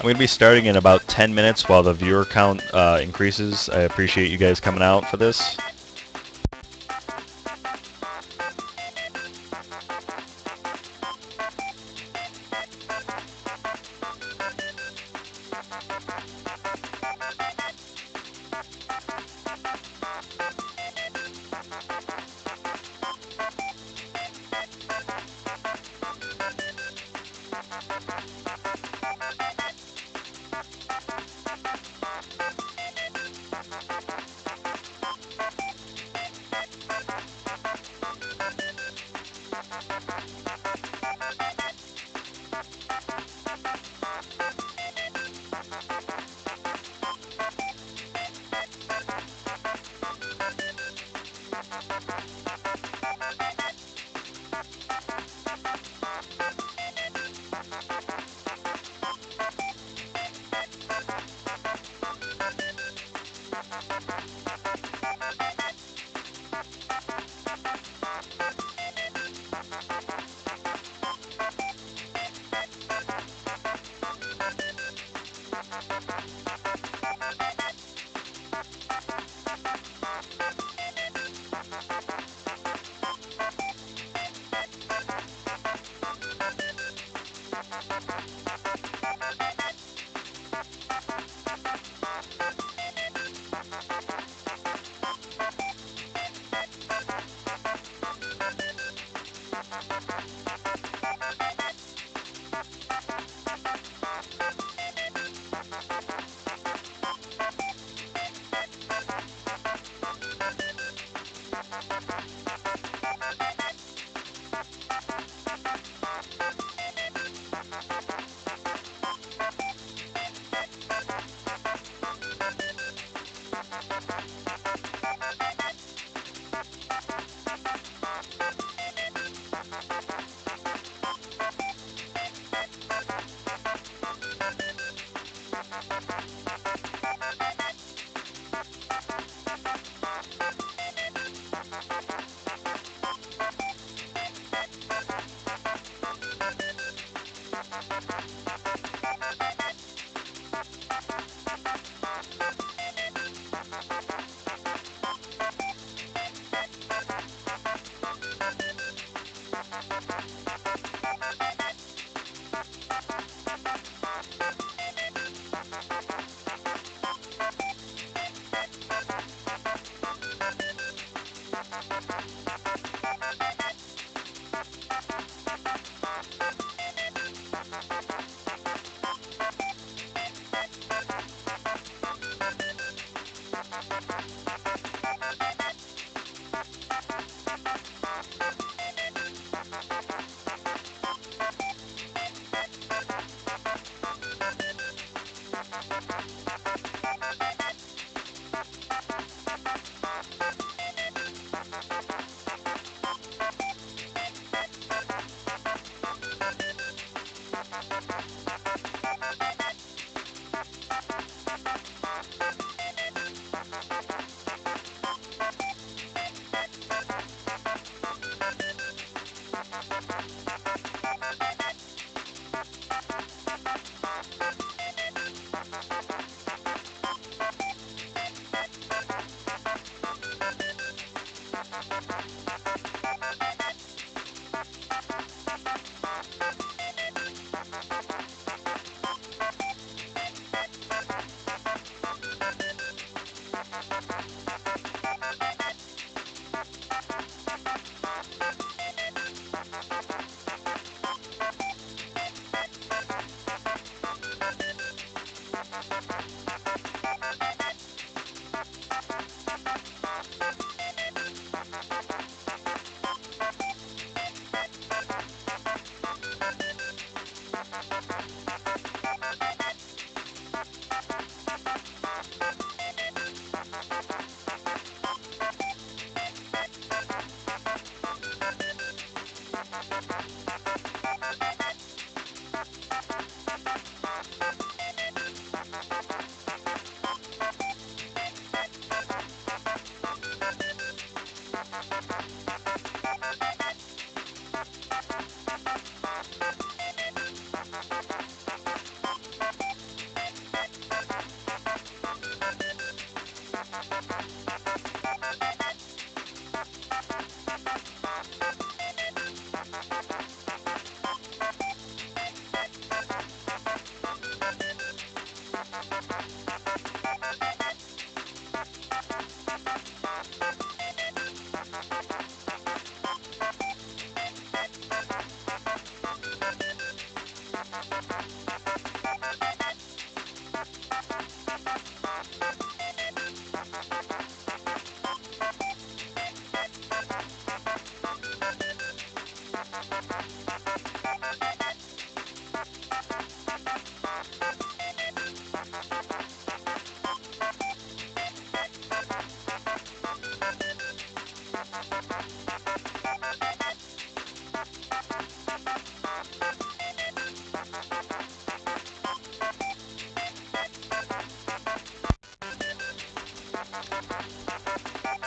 I'm going to be starting in about 10 minutes while the viewer count increases. I appreciate you guys coming out for this.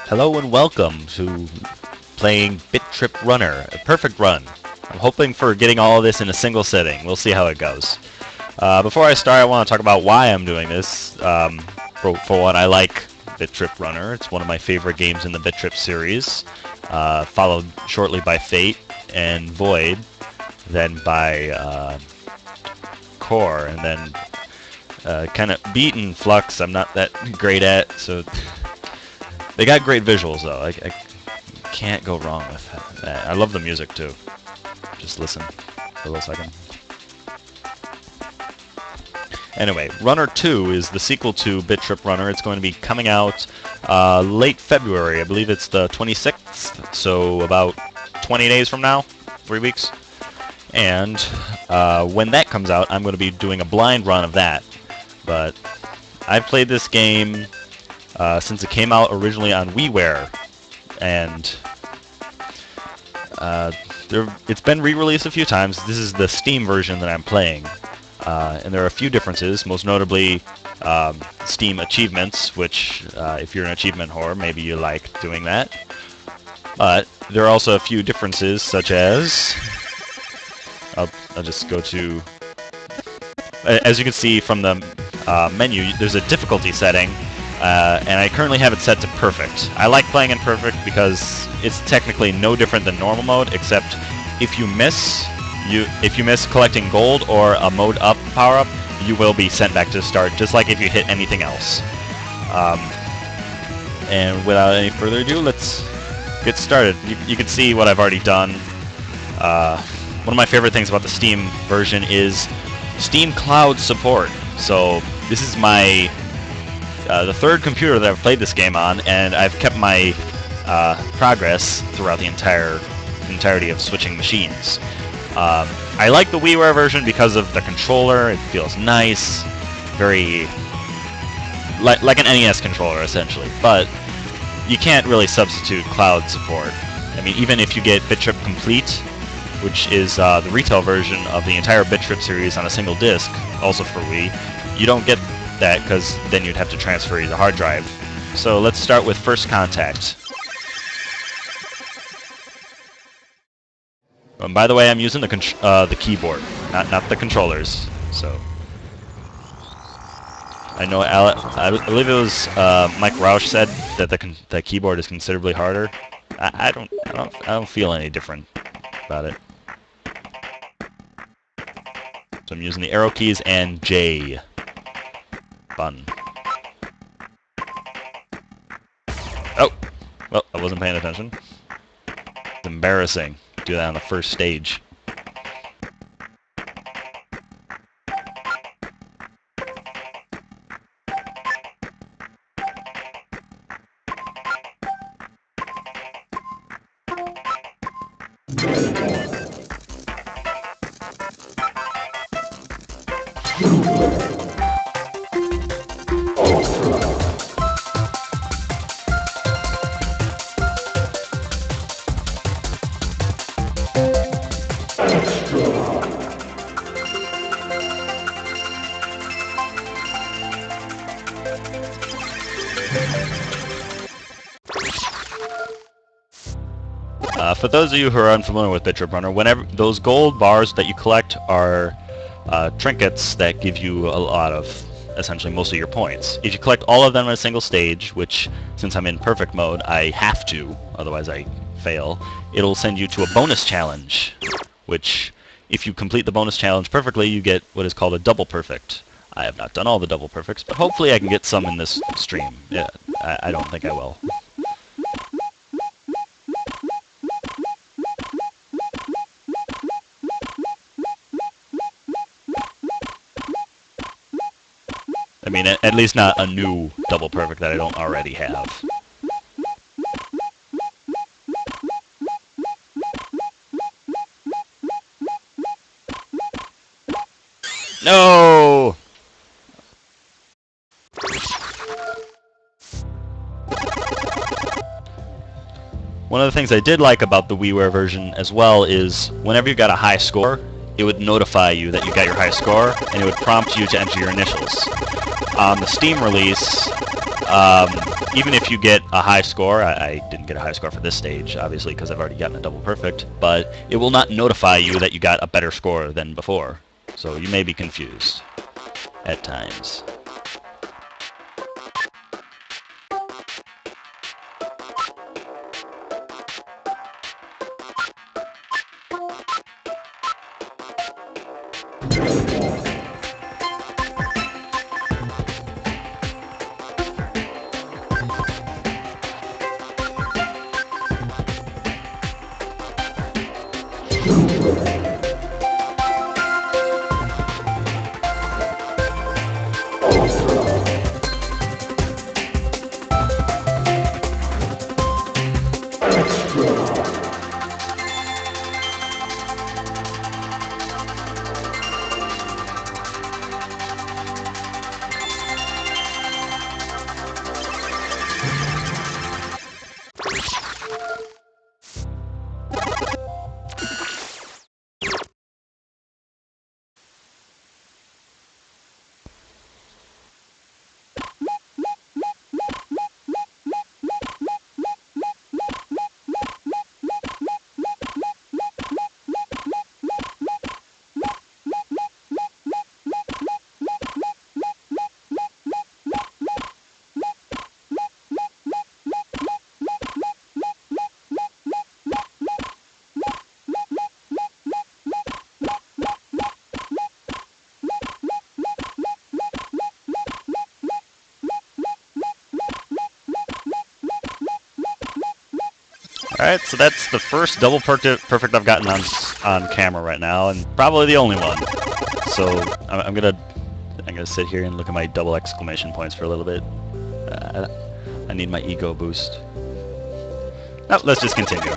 Hello and welcome to playing Bit.Trip RUNNER, a perfect run. I'm hoping for getting all of this in a single sitting. We'll see how it goes. Before I start, I want to talk about why I'm doing this. For one, I like Bit.Trip RUNNER. It's one of my favorite games in the Bit.Trip series, followed shortly by Fate and Void, then by Core, and then kind of Beat and Flux I'm not that great at, so they got great visuals though. I can't go wrong with that. I love the music too. Just listen for a little second. Anyway, Runner 2 is the sequel to Bit.Trip Runner. It's going to be coming out late February. I believe it's the 26th, so about 20 days from now, 3 weeks. And when that comes out, I'm going to be doing a blind run of that. But I've played this game since it came out originally on WiiWare, and it's been re-released a few times. This is the Steam version that I'm playing, and there are a few differences, most notably Steam achievements, which if you're an achievement whore, maybe you like doing that. But there are also a few differences, such as I'll just go to, as you can see from the menu, there's a difficulty setting. And I currently have it set to perfect. I like playing in perfect because it's technically no different than normal mode, except if you miss collecting gold or a mode up power up, you will be sent back to start, just like if you hit anything else. And without any further ado, let's get started. You can see what I've already done. One of my favorite things about the Steam version is Steam Cloud support. So this is my the third computer that I've played this game on, and I've kept my progress throughout the entirety of switching machines. I like the WiiWare version because of the controller. It feels nice, very like an NES controller essentially. But you can't really substitute cloud support. I mean, even if you get Bit.Trip Complete, which is the retail version of the entire Bit.Trip series on a single disc, also for Wii, you don't get that because then you'd have to transfer the hard drive. So let's start with First Contact. By the way, I'm using the keyboard, not the controllers. So I know I believe it was Mike Roush said that the keyboard is considerably harder. I don't feel any different about it. So I'm using the arrow keys and J button. Oh, well, I wasn't paying attention. It's embarrassing. Do that on the first stage. For those of you who are unfamiliar with Bit.Trip Runner, whenever those gold bars that you collect are trinkets that give you a lot of, essentially most of your points. If you collect all of them in a single stage, which since I'm in perfect mode, I have to, otherwise I fail, it'll send you to a bonus challenge, which if you complete the bonus challenge perfectly, you get what is called a double perfect. I have not done all the double perfects, but hopefully I can get some in this stream. Yeah, I don't think I will. I mean, at least not a new double perfect that I don't already have. No! One of the things I did like about the WiiWare version as well is whenever you got a high score, it would notify you that you got your high score, and it would prompt you to enter your initials. On the Steam release, even if you get a high score, I didn't get a high score for this stage, obviously, because I've already gotten a double perfect, but it will not notify you that you got a better score than before. So you may be confused at times. Alright, so that's the first double perfect I've gotten on camera right now, and probably the only one. So I'm gonna sit here and look at my double exclamation points for a little bit. I need my ego boost. No, let's just continue.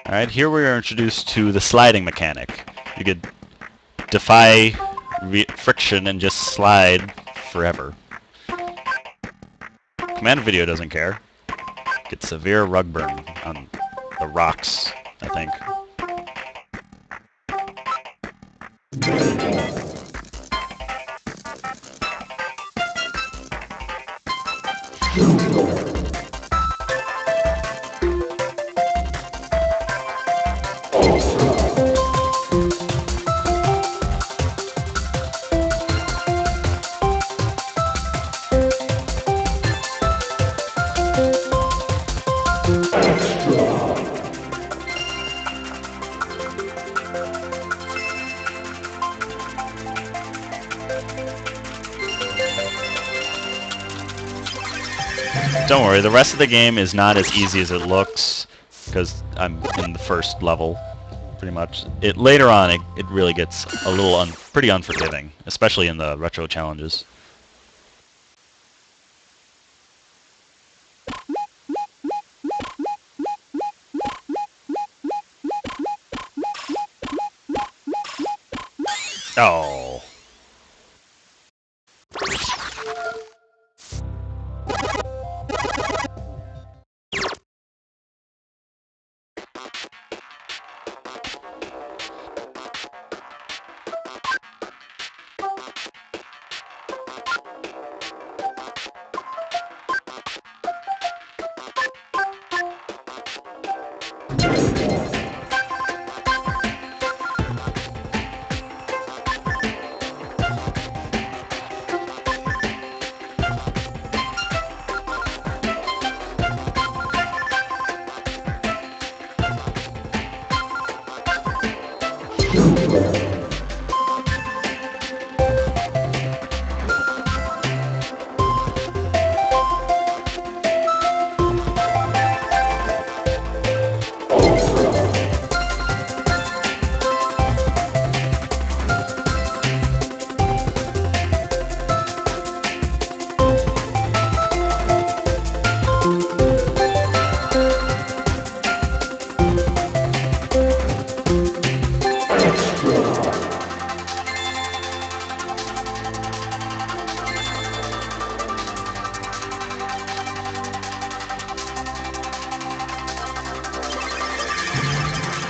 Alright, here we are introduced to the sliding mechanic. You could defy friction and just slide forever. Command video doesn't care. Get severe rug burn on the rocks, I think. Don't worry, the rest of the game is not as easy as it looks, because I'm in the first level. pretty much. Later on, it really gets a little pretty unforgiving, especially in the retro challenges. Oh.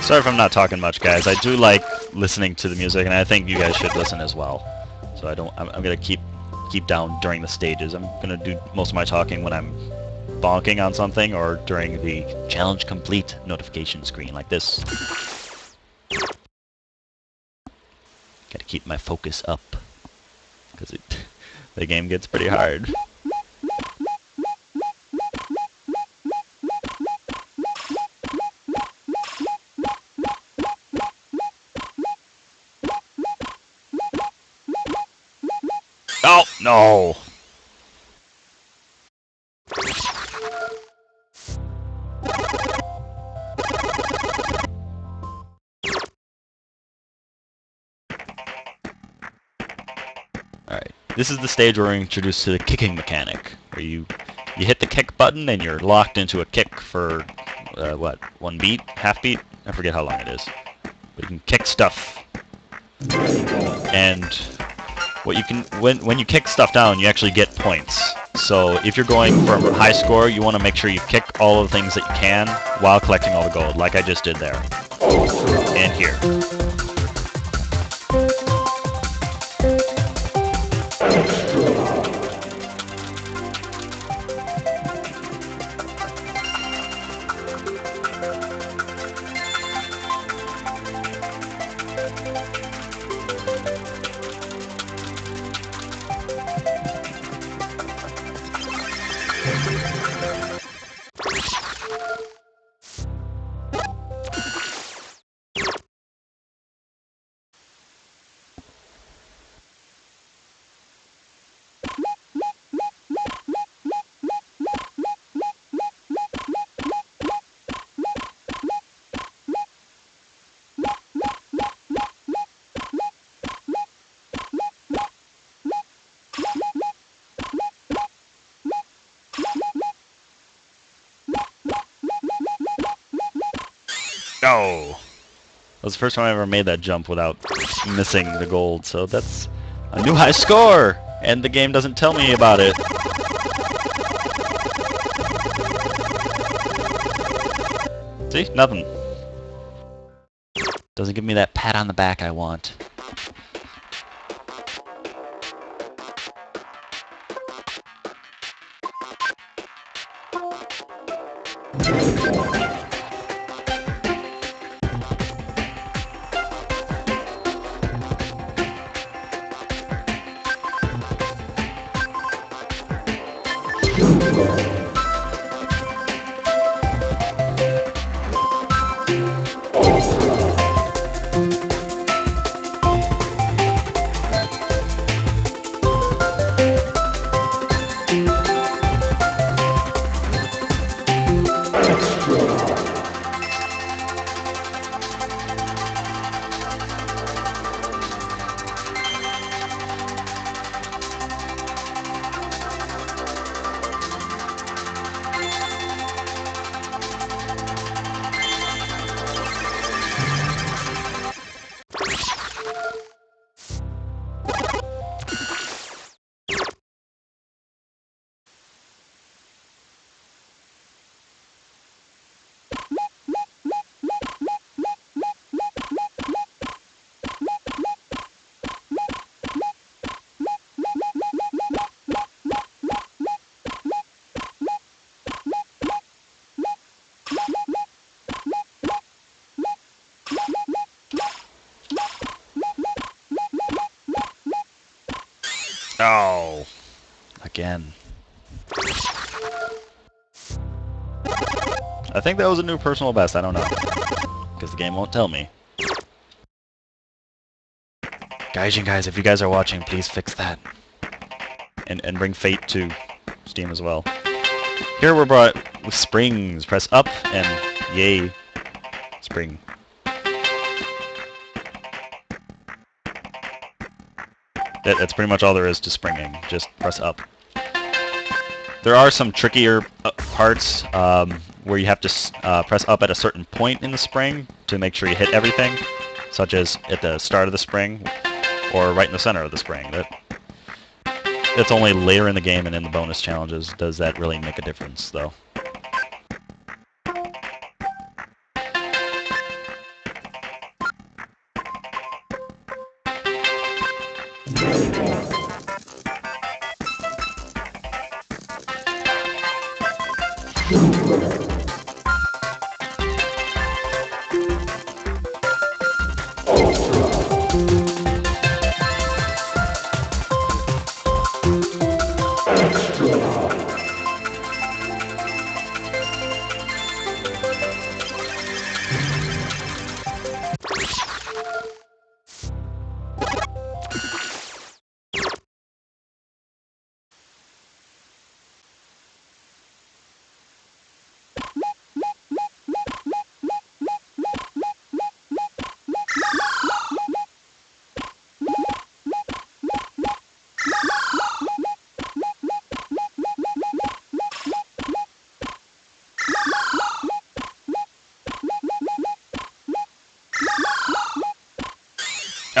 Sorry if I'm not talking much, guys. I do like listening to the music, and I think you guys should listen as well. So I'm gonna keep down during the stages. I'm gonna do most of my talking when I'm bonking on something or during the challenge complete notification screen like this. Gotta keep my focus up because the game gets pretty hard. Oh, no! Alright, this is the stage where we're introduced to the kicking mechanic, where you hit the kick button and you're locked into a kick for, what, 1 beat? Half beat? I forget how long it is. But you can kick stuff. And what you can, when you kick stuff down, you actually get points. So if you're going for a high score, you want to make sure you kick all of the things that you can while collecting all the gold, like I just did there. And here. No! That was the first time I ever made that jump without missing the gold, so that's a new high score! And the game doesn't tell me about it. See? Nothing. Doesn't give me that pat on the back I want. Oh, again. I think that was a new personal best. I don't know, because the game won't tell me. Gaijin guys, if you guys are watching, please fix that. And bring Fate to Steam as well. Here we're brought with springs. Press up and yay, spring. That's pretty much all there is to springing. Just press up. There are some trickier parts where you have to press up at a certain point in the spring to make sure you hit everything, such as at the start of the spring or right in the center of the spring. That's only later in the game and in the bonus challenges does that really make a difference, though.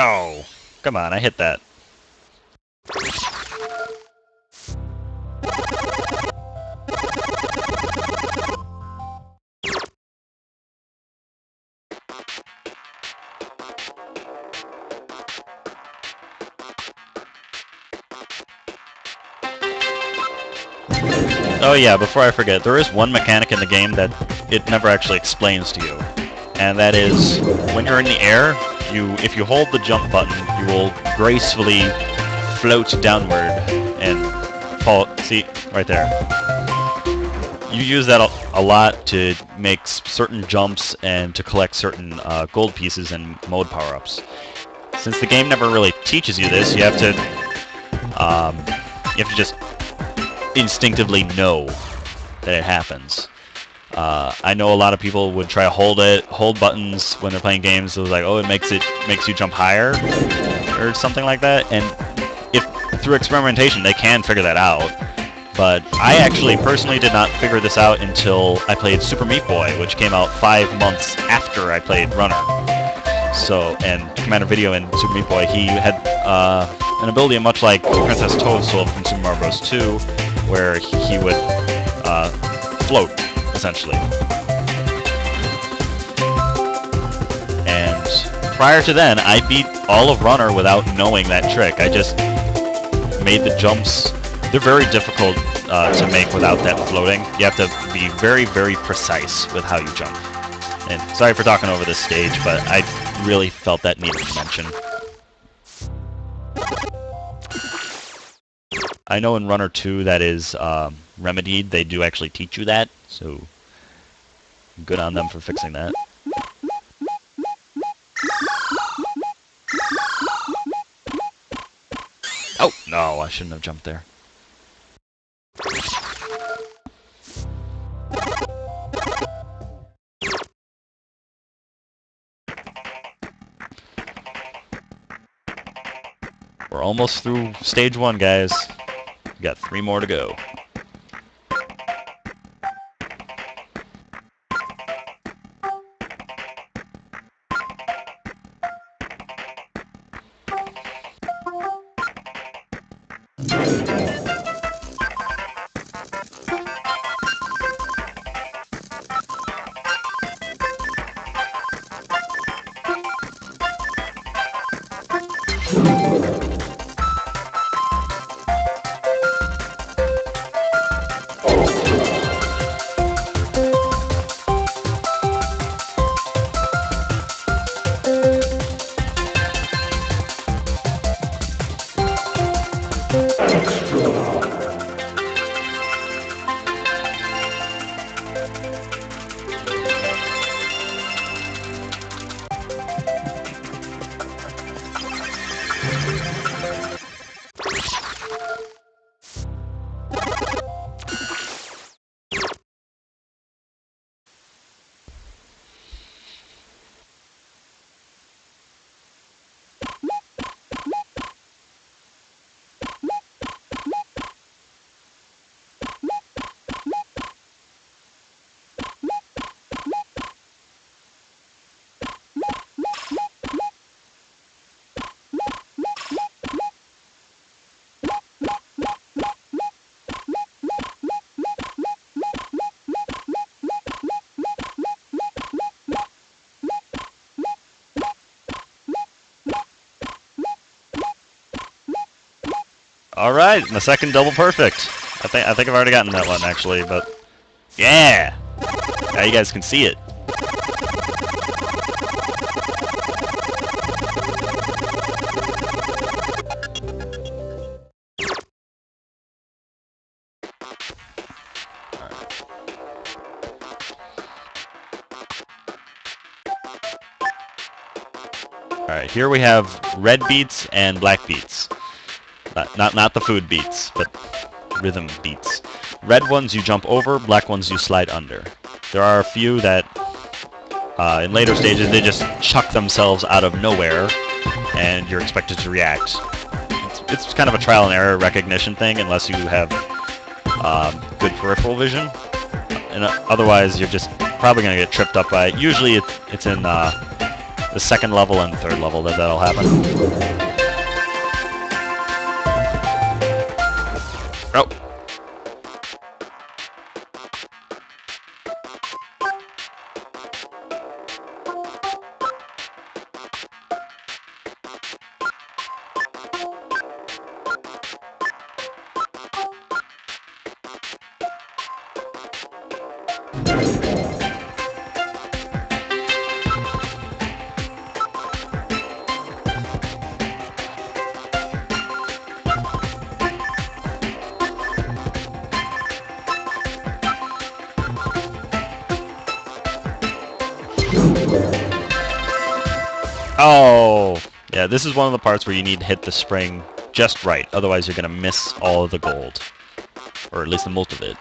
Oh, come on, I hit that. Oh yeah, before I forget, there is one mechanic in the game that it never actually explains to you. And that is, when you're in the air, if you hold the jump button, you will gracefully float downward and fall. See, right there. You use that a lot to make certain jumps and to collect certain gold pieces and mode power-ups. Since the game never really teaches you this, you have to just instinctivly know that it happens. I know a lot of people would try to hold buttons when they're playing games. So it was like, oh, it makes you jump higher, or something like that. And if through experimentation they can figure that out, but I actually personally did not figure this out until I played Super Meat Boy, which came out 5 months after I played Runner. So, and Commander Video in Super Meat Boy, he had an ability much like Princess Toadstool from Super Mario Bros. 2, where he would float, essentially. And prior to then, I beat all of Runner without knowing that trick. I just made the jumps. They're very difficult to make without that floating. You have to be very, very precise with how you jump. And sorry for talking over this stage, but I really felt that needed to mention. I know in Runner 2 that is remedied. They do actually teach you that, so good on them for fixing that. Oh, no, I shouldn't have jumped there. We're almost through stage 1, guys. We got 3 more to go. All right, my second double perfect. I think I've already gotten that one actually, but yeah. Now you guys can see it. All right, here we have red beats and black beats. Not the food beats, but rhythm beats. Red ones you jump over, black ones you slide under. There are a few that in later stages they just chuck themselves out of nowhere and you're expected to react. It's kind of a trial and error recognition thing unless you have good peripheral vision. And otherwise you're just probably going to get tripped up by it. Usually it's in the second level and third level that'll happen. Oh. Oh, yeah, this is one of the parts where you need to hit the spring just right, otherwise you're going to miss all of the gold. Or at least the most of it.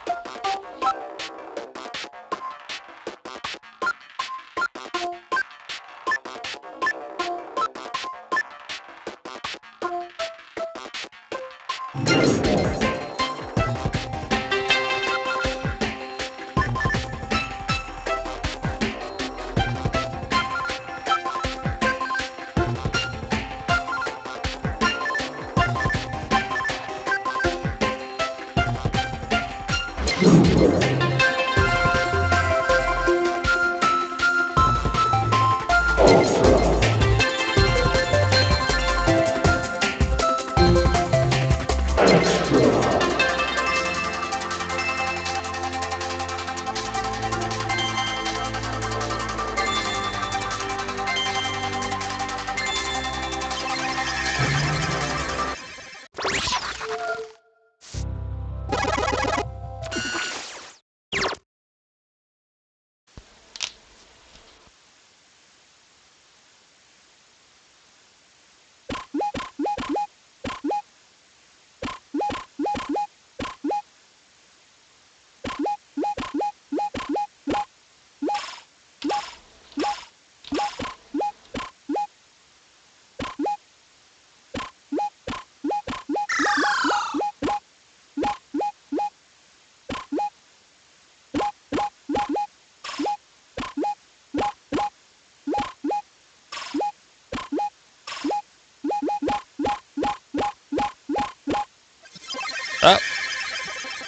Oh,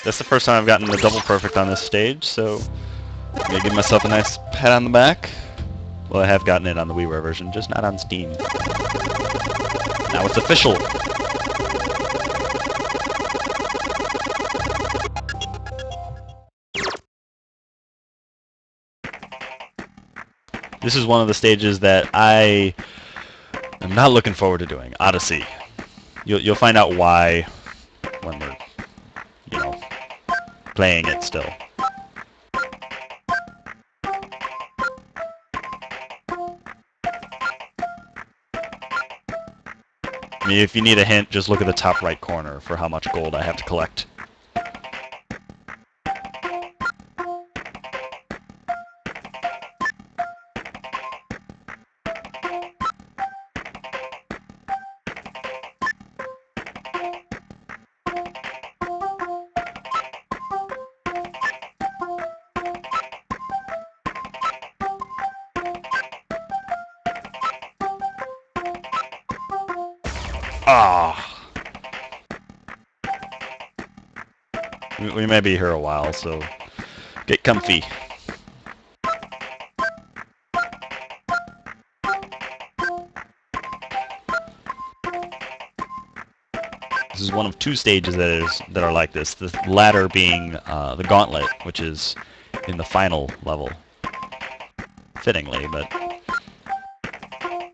that's the first time I've gotten a double perfect on this stage, so I'm going to give myself a nice pat on the back. Well, I have gotten it on the WiiWare version, just not on Steam. Now it's official! This is one of the stages that I am not looking forward to doing, Odyssey. You'll find out why when we're, playing it still. mean, if you need a hint, just look at the top right corner for how much gold I have to collect. Ah! We may be here a while, so get comfy. This is one of two stages that are like this. The latter being the gauntlet, which is in the final level. Fittingly, but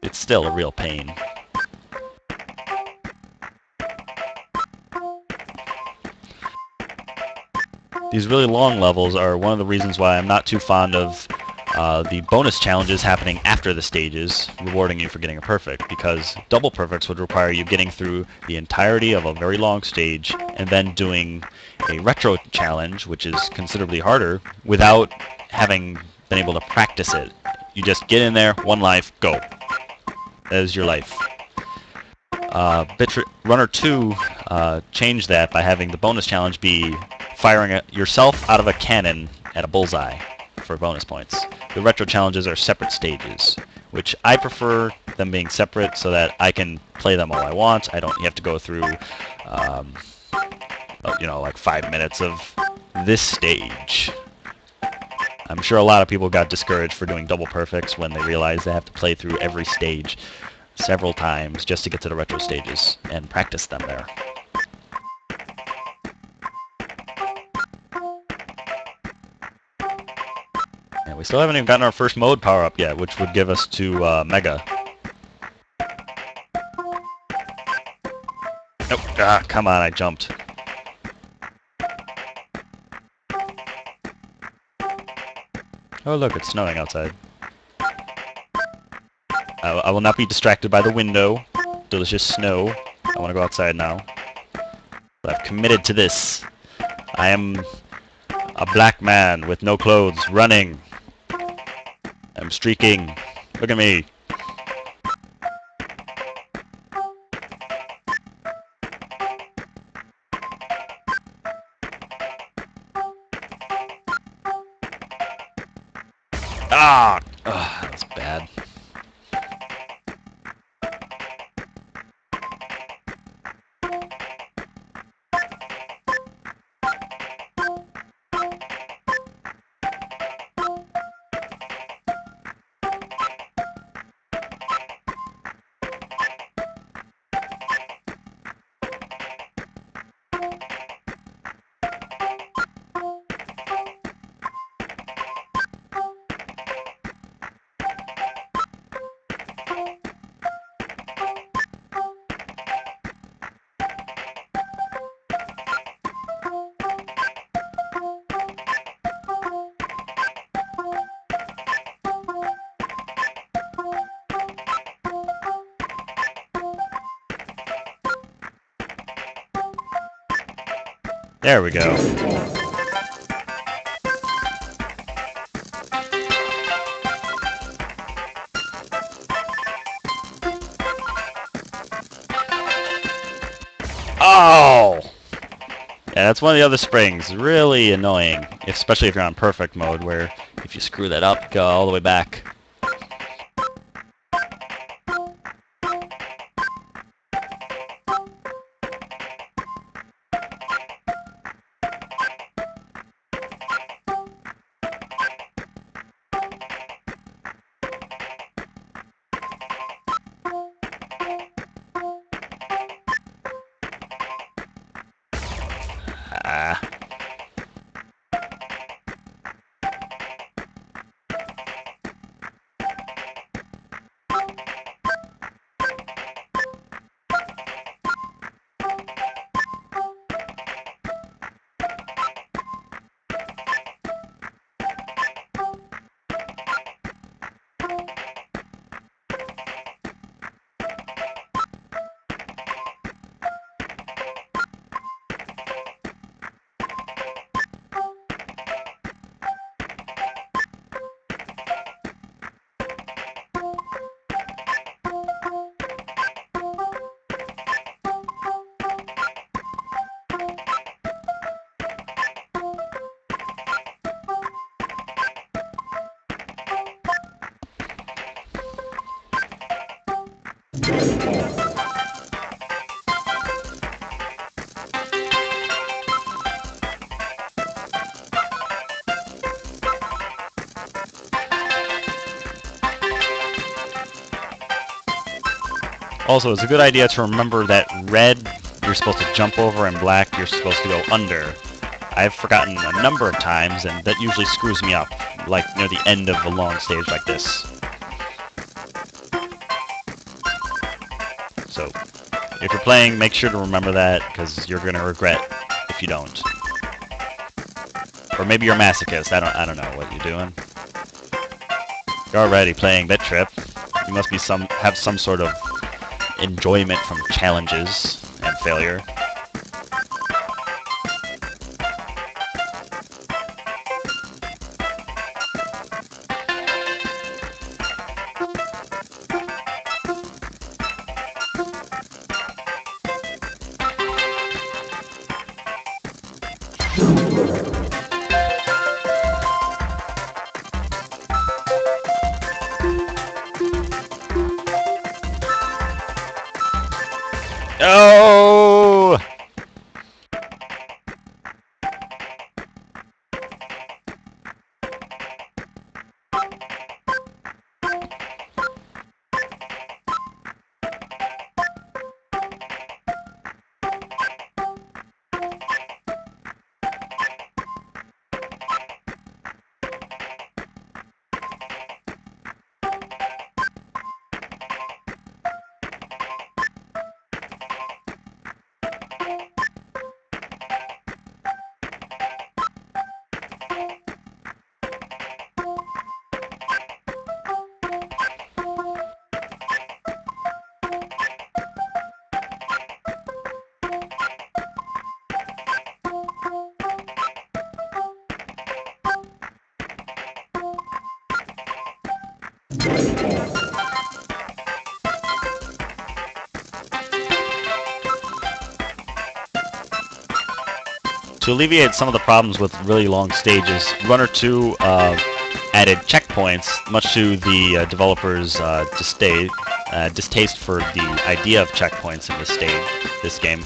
it's still a real pain. These really long levels are one of the reasons why I'm not too fond of the bonus challenges happening after the stages, rewarding you for getting a perfect, because double perfects would require you getting through the entirety of a very long stage and then doing a retro challenge, which is considerably harder, without having been able to practice it. You just get in there, one life, go. That is your life. Bit.Trip RUNNER 2 changed that by having the bonus challenge be firing yourself out of a cannon at a bullseye for bonus points. The retro challenges are separate stages, which I prefer them being separate so that I can play them all I want. I don't have to go through, like 5 minutes of this stage. I'm sure a lot of people got discouraged for doing double perfects when they realized they have to play through every stage several times just to get to the retro stages and practice them there. And we still haven't even gotten our first mode power-up yet, which would give us to Mega. Nope. Ah, come on, I jumped. Oh look, it's snowing outside. I will not be distracted by the window. Delicious snow. I want to go outside now. But I've committed to this. I am a black man with no clothes, running. I'm streaking. Look at me. Ah! Ugh, that was bad. There we go. Oh! Yeah, that's one of the other springs. Really annoying, especially if you're on perfect mode, where if you screw that up, go all the way back. Ah. Also, it's a good idea to remember that red you're supposed to jump over and black you're supposed to go under. I've forgotten a number of times, and that usually screws me up, like near the end of a long stage like this. So, if you're playing, make sure to remember that, because you're gonna regret if you don't. Or maybe you're a masochist. I don't know what you're doing. You're already playing Bit.Trip. You must be have some sort of enjoyment from challenges and failure. Oh! To alleviate some of the problems with really long stages, Runner 2 added checkpoints, much to the developers' distaste for the idea of checkpoints in this game,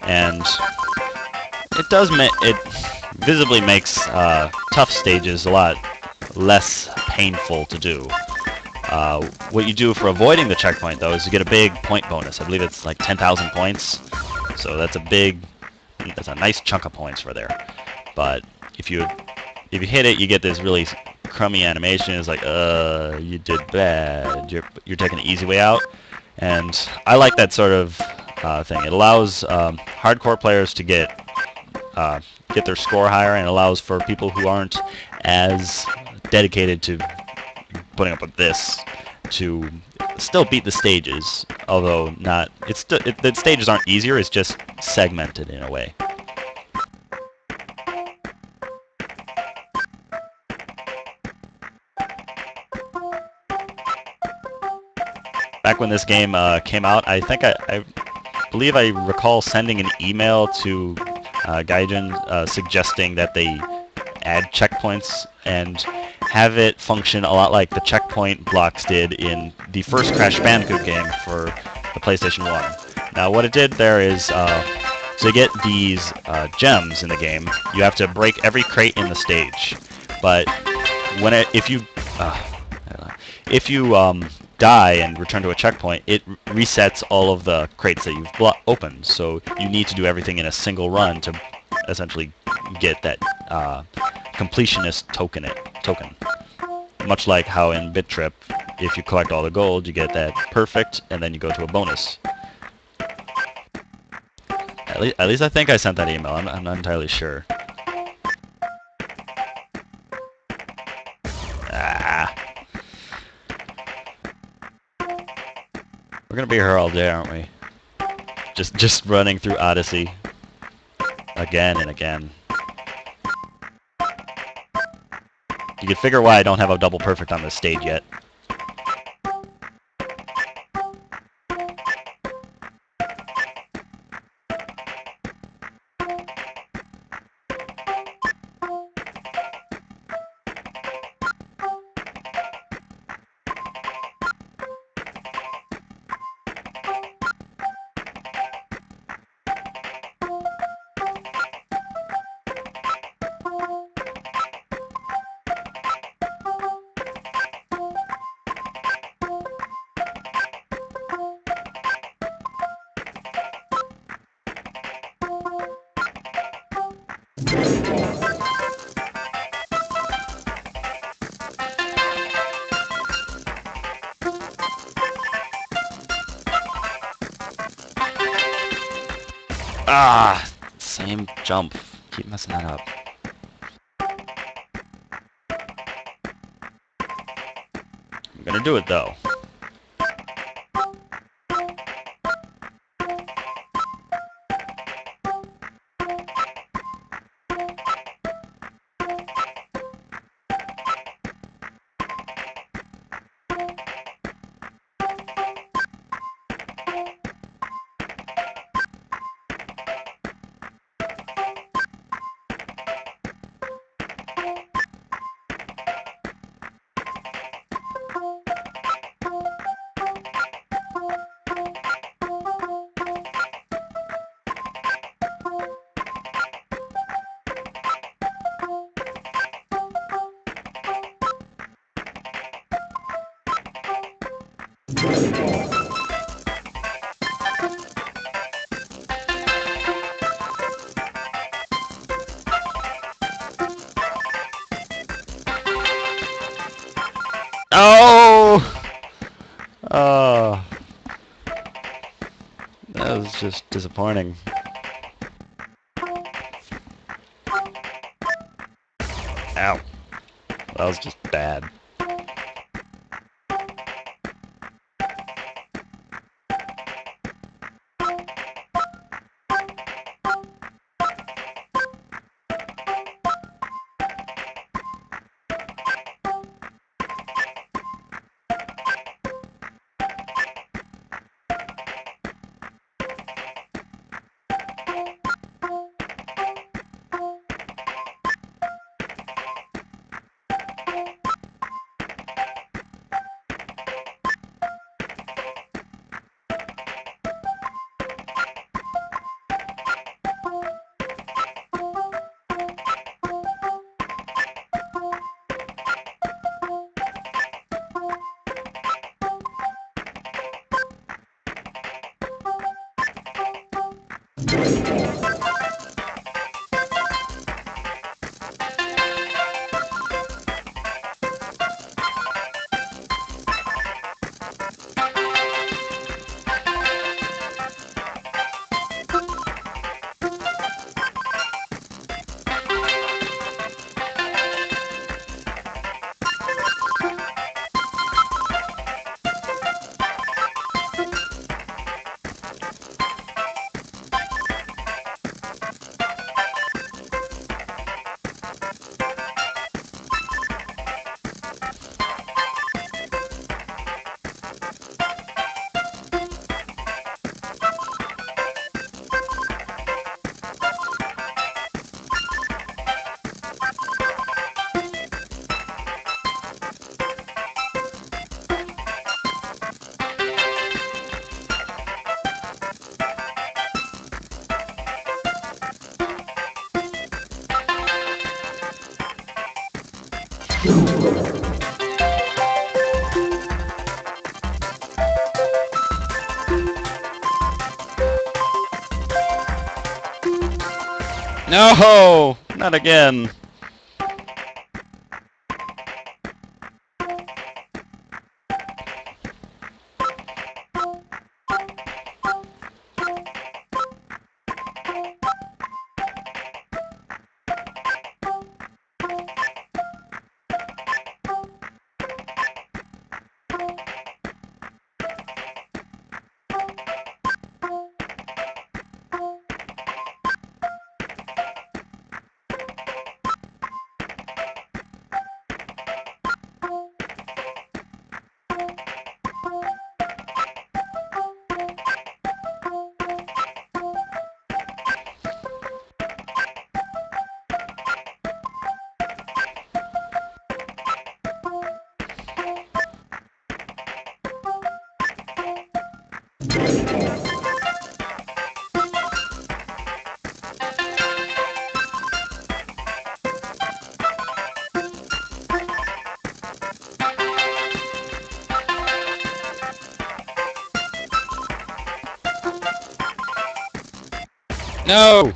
and it visibly makes tough stages a lot less painful to do. What you do for avoiding the checkpoint, though, is you get a big point bonus. I believe it's like 10,000 points, so that's a nice chunk of points for there. But if you hit it, you get this really crummy animation. It's like, you did bad. You're taking the easy way out, and I like that sort of thing. It allows hardcore players to get their score higher, and allows for people who aren't as dedicated to putting up with this to still beat the stages, although not. The stages aren't easier. It's just segmented in a way. Back when this game came out, I think I believe I recall sending an email to Gaijin suggesting that they add checkpoints and have it function a lot like the checkpoint blocks did in the first Crash Bandicoot game for the PlayStation 1. Now, what it did there is, to get these gems in the game, you have to break every crate in the stage. But if you die and return to a checkpoint, it resets all of the crates that you've opened. So you need to do everything in a single run to essentially get that completionist token. Much like how in Bit.Trip, if you collect all the gold, you get that perfect, and then you go to a bonus. At least I think I sent that email. I'm not entirely sure. We're gonna be here all day, aren't we? Just running through Odyssey again and again. You can figure why I don't have a double perfect on this stage yet. Ah! Same jump. Keep messing that up. I'm gonna do it though. Oh! Oh. That was just disappointing. Ow. That was just bad. No! Not again. No!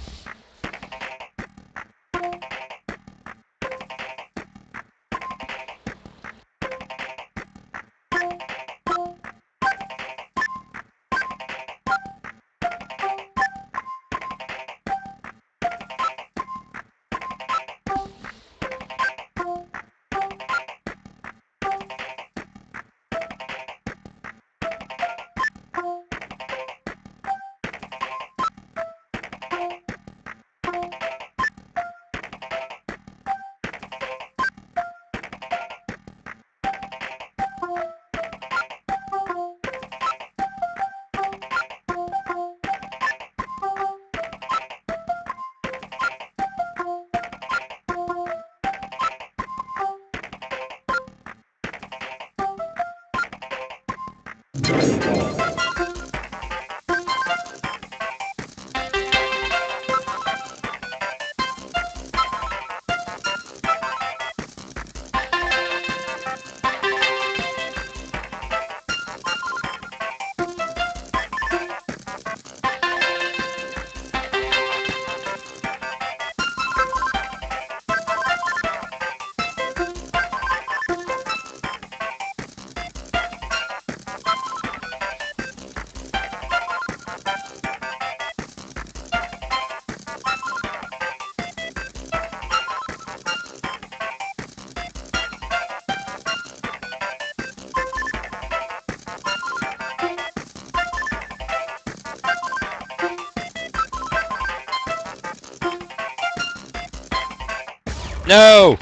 No!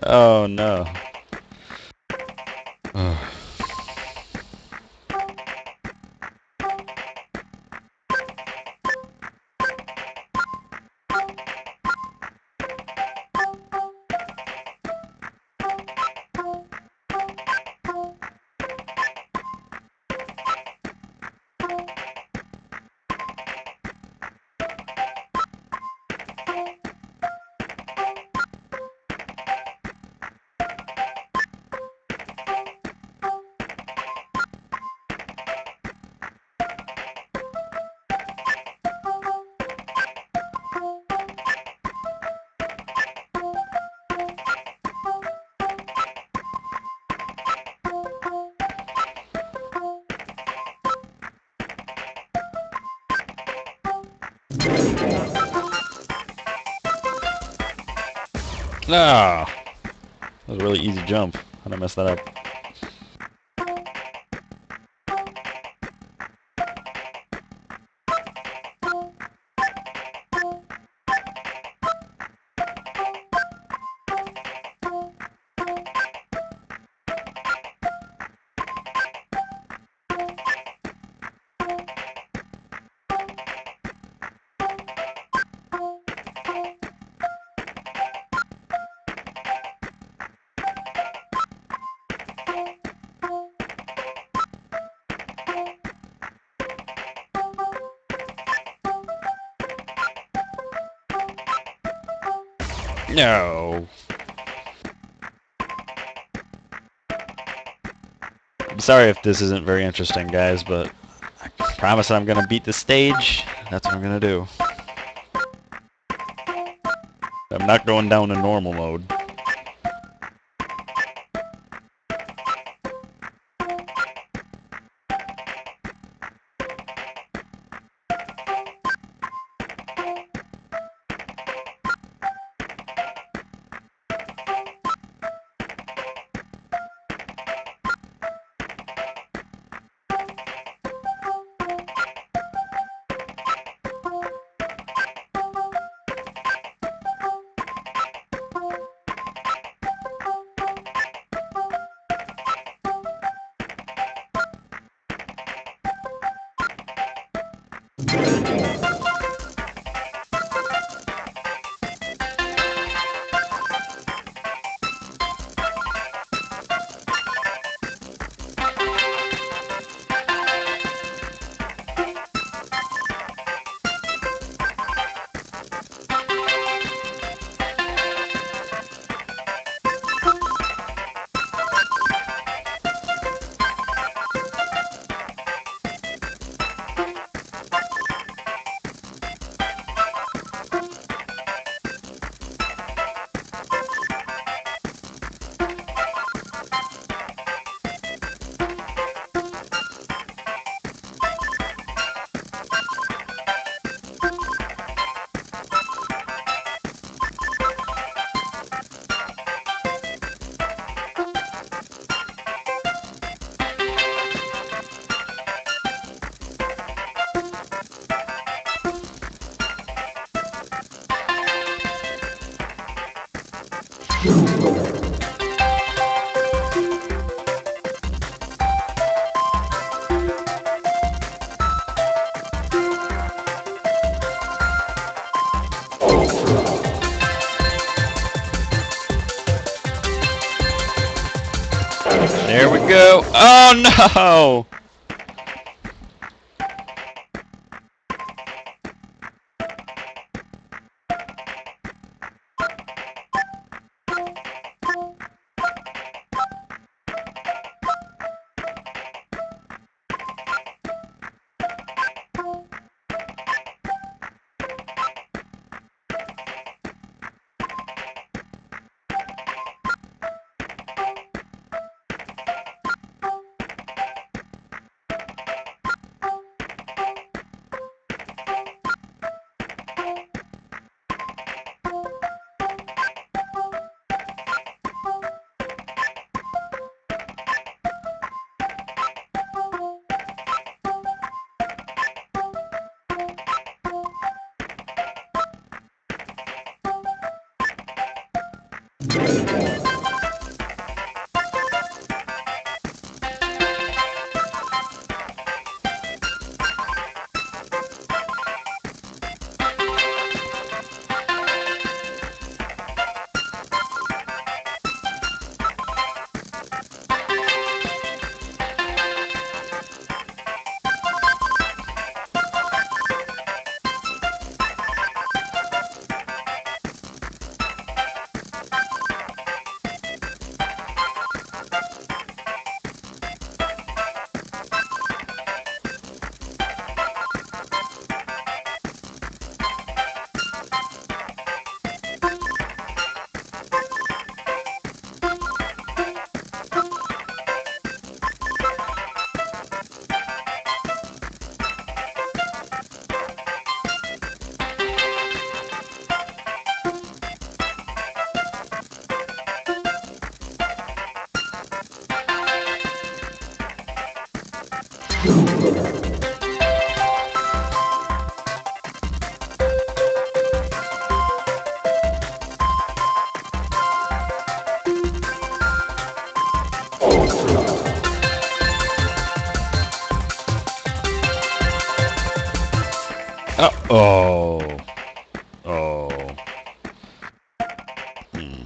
Oh no. Ugh. Ah, that was a really easy jump. How did I mess that up? No. I'm sorry if this isn't very interesting, guys, but I promise I'm gonna beat the stage. That's what I'm gonna do. I'm not going down to normal mode. There we go. Oh no! Oh. Oh. Hmm.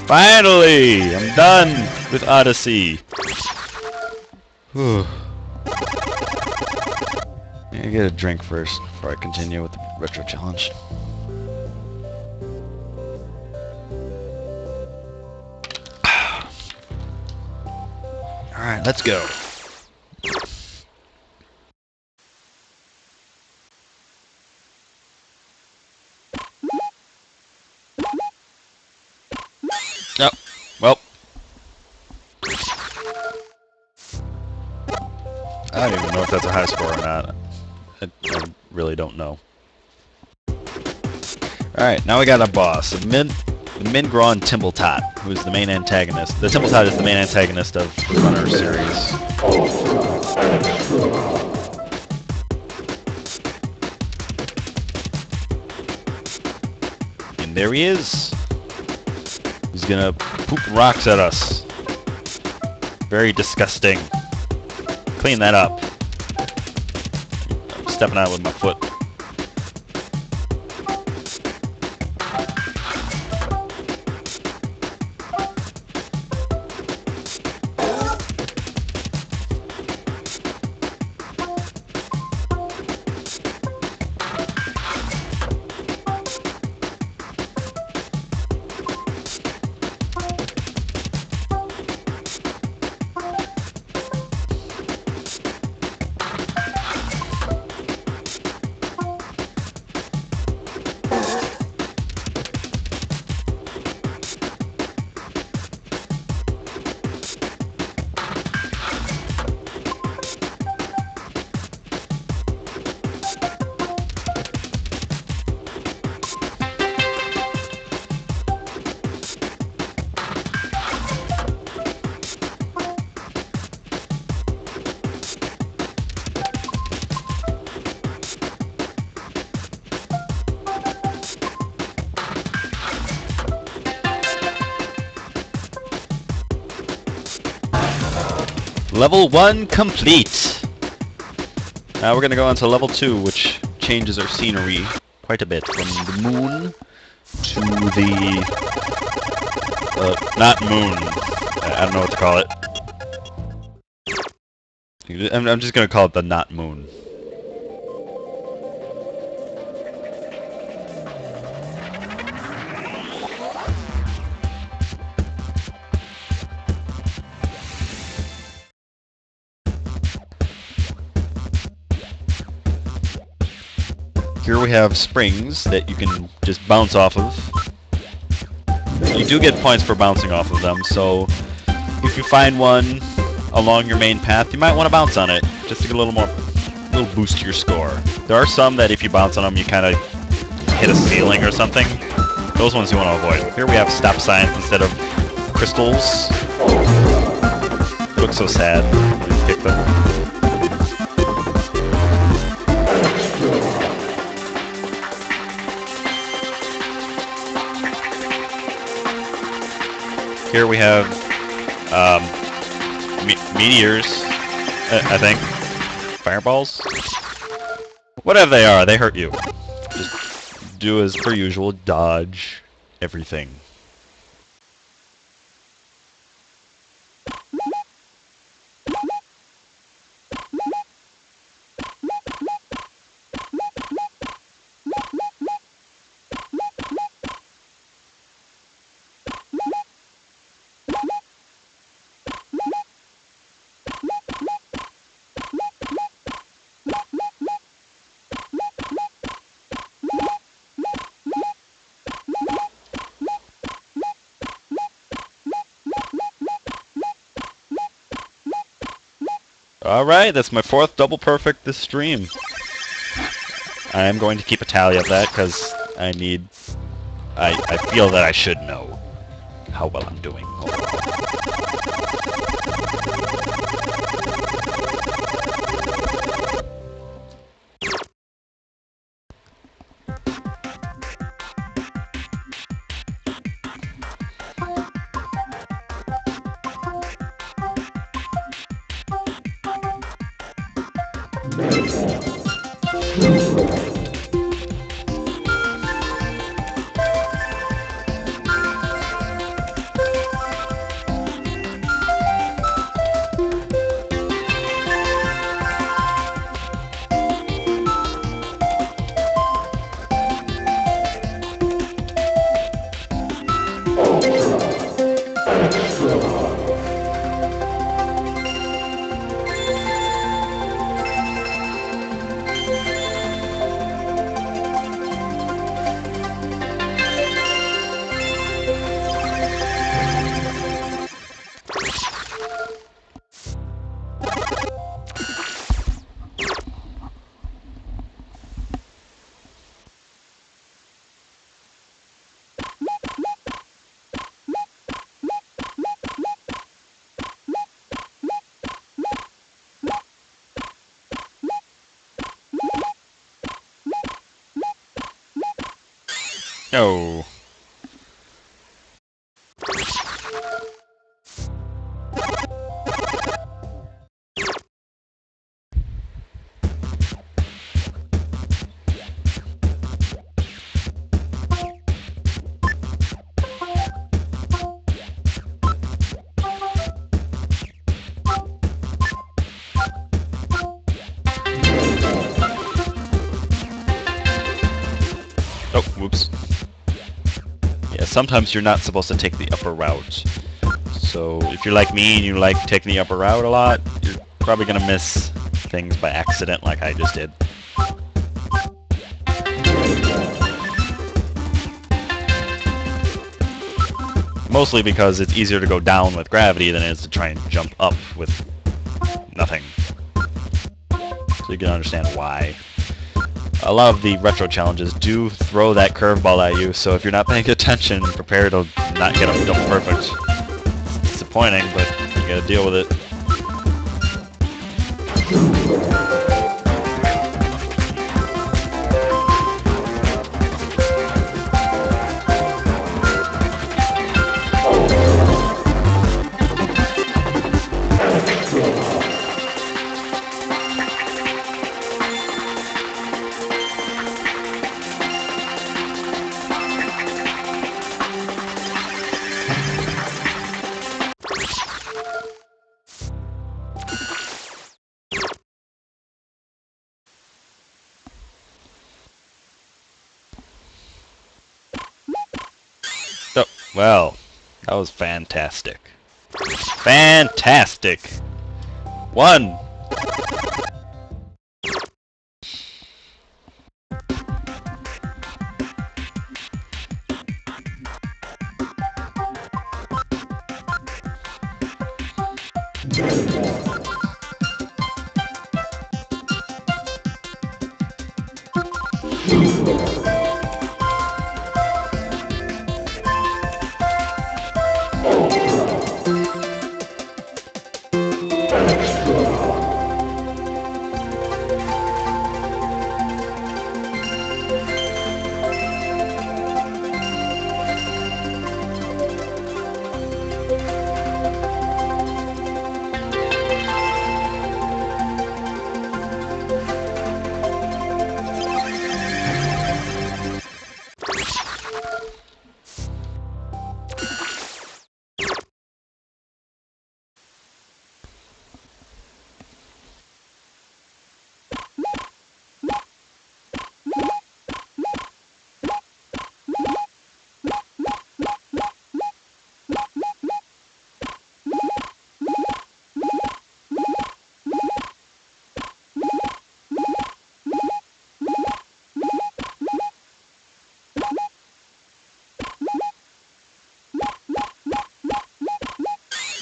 Finally! I'm done with Odyssey. Whew. I'm gonna get a drink first before I continue with the retro challenge. Alright, let's go. Oh, well. I don't even know if that's a high score or not. I really don't know. Alright, now we got a boss. The Mingron Timbletot, who is the main antagonist. The Timbletot is the main antagonist of the Runner series. And there he is. He's gonna poop rocks at us. Very disgusting. Clean that up. I'm stepping out with my foot. Level 1 complete! Now we're gonna go on to level 2, which changes our scenery quite a bit. From the moon to the... not moon. I don't know what to call it. I'm just gonna call it the not moon. Here we have springs that you can just bounce off of. You do get points for bouncing off of them, so if you find one along your main path, you might want to bounce on it, just to get a little boost to your score. There are some that if you bounce on them, you kind of hit a ceiling or something. Those ones you want to avoid. Here we have stop signs instead of crystals. It looks so sad when you pick them. Here we have meteors, I think. Fireballs? Whatever they are, they hurt you. Just do as per usual, dodge everything. Alright, that's my 4th double perfect this stream. I am going to keep a tally of that because I feel that I should know how well I'm doing. No. Oh, whoops. Yeah, sometimes you're not supposed to take the upper route. So if you're like me and you like taking the upper route a lot, you're probably gonna miss things by accident like I just did. Mostly because it's easier to go down with gravity than it is to try and jump up with nothing. So you can understand why. A lot of the retro challenges do throw that curveball at you, so if you're not paying attention, prepare to not get a double perfect. It's disappointing, but you gotta deal with it. Well, that was fantastic. Fantastic! One!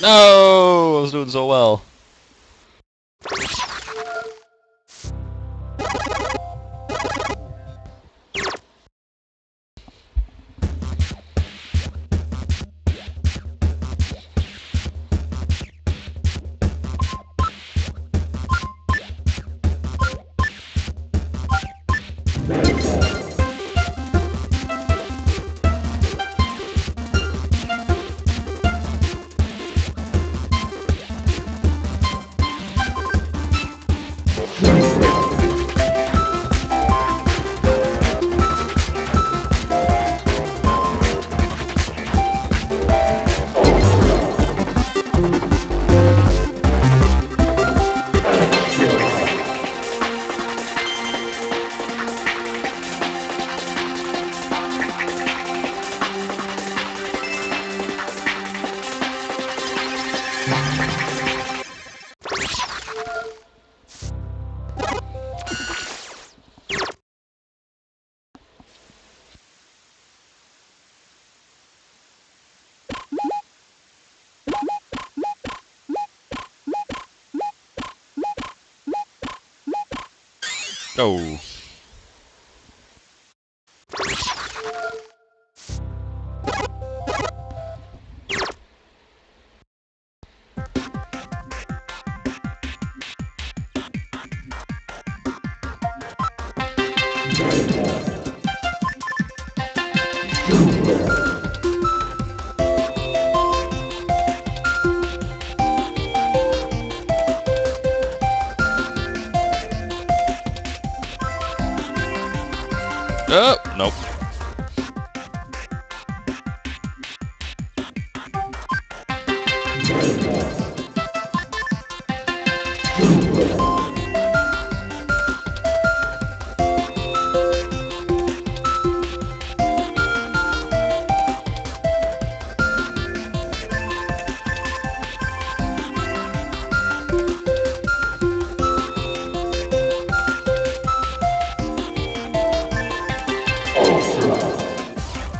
No! I was doing so well. Oh. Oh, nope.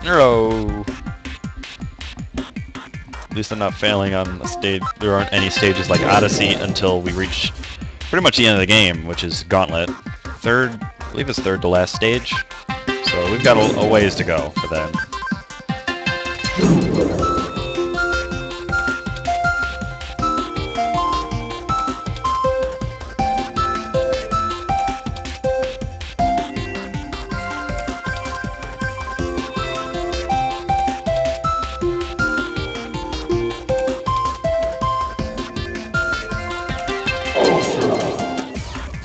No. At least I'm not failing on a stage. There aren't any stages like Odyssey until we reach pretty much the end of the game, which is Gauntlet. I believe it's third to last stage. So we've got a ways to go for that.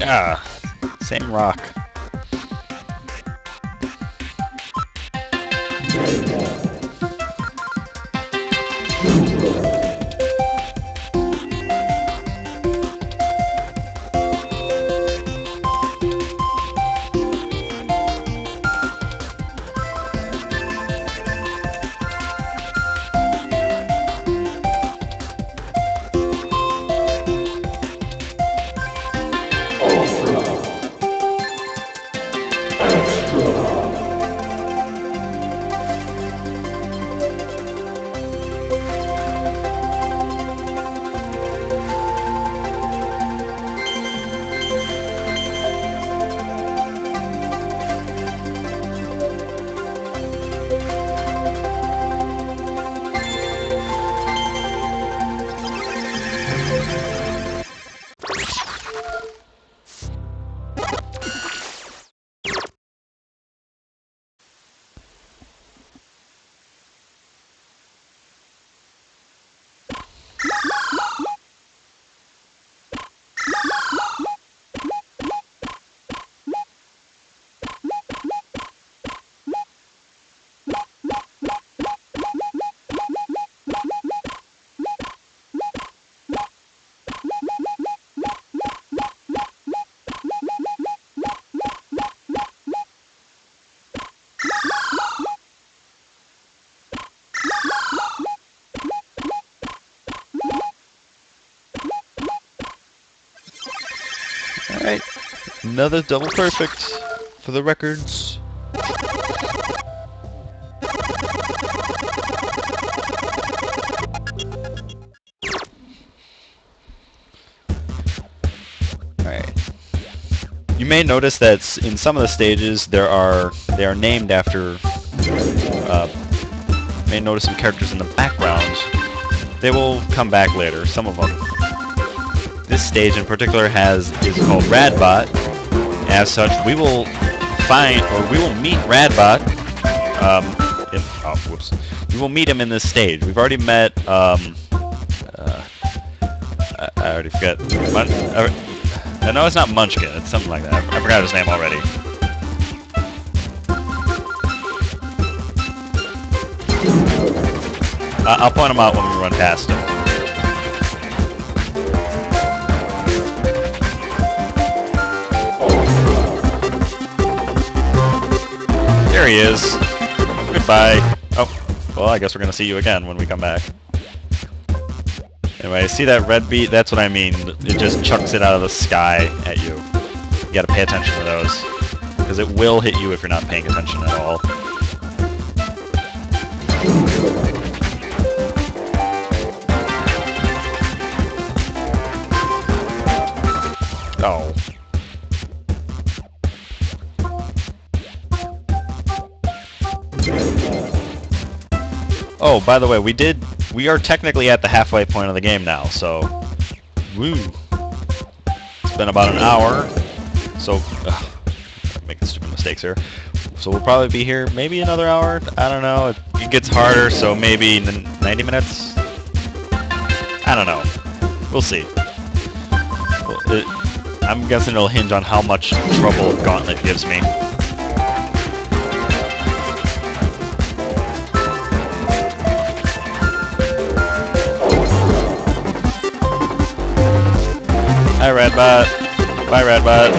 Ah, same rock. Another double perfect for the records. Alright. You may notice that in some of the stages they are named after you may notice some characters in the background. They will come back later, some of them. This stage in particular is called Radbot. As such, we will meet Radbot. We will meet him in this stage. We've already met. I already forget. No, it's not Munchkin. It's something like that. I forgot his name already. I'll point him out when we run past him. There he is. Goodbye. Oh, well, I guess we're going to see you again when we come back. Anyway, see that red beat? That's what I mean. It just chucks it out of the sky at you. You got to pay attention to those, because it will hit you if you're not paying attention at all. Oh. Oh, by the way, we are technically at the halfway point of the game now, so woo. It's been about an hour, so making stupid mistakes here. So we'll probably be here maybe another hour. I don't know. It gets harder, so maybe 90 minutes. I don't know. We'll see. I'm guessing it'll hinge on how much trouble Gauntlet gives me. Hi, Radbot. Bye, Radbot.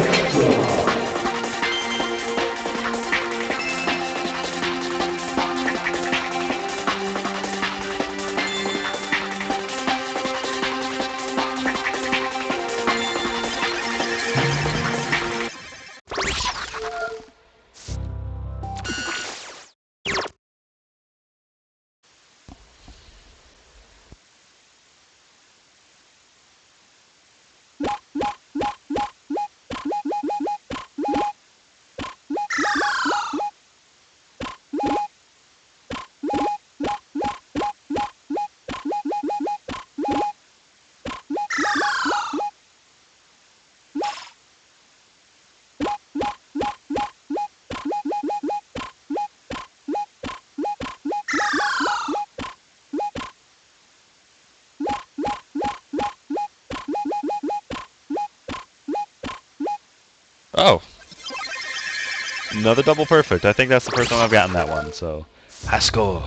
Oh. Another double perfect. I think that's the first time I've gotten that one, so high score.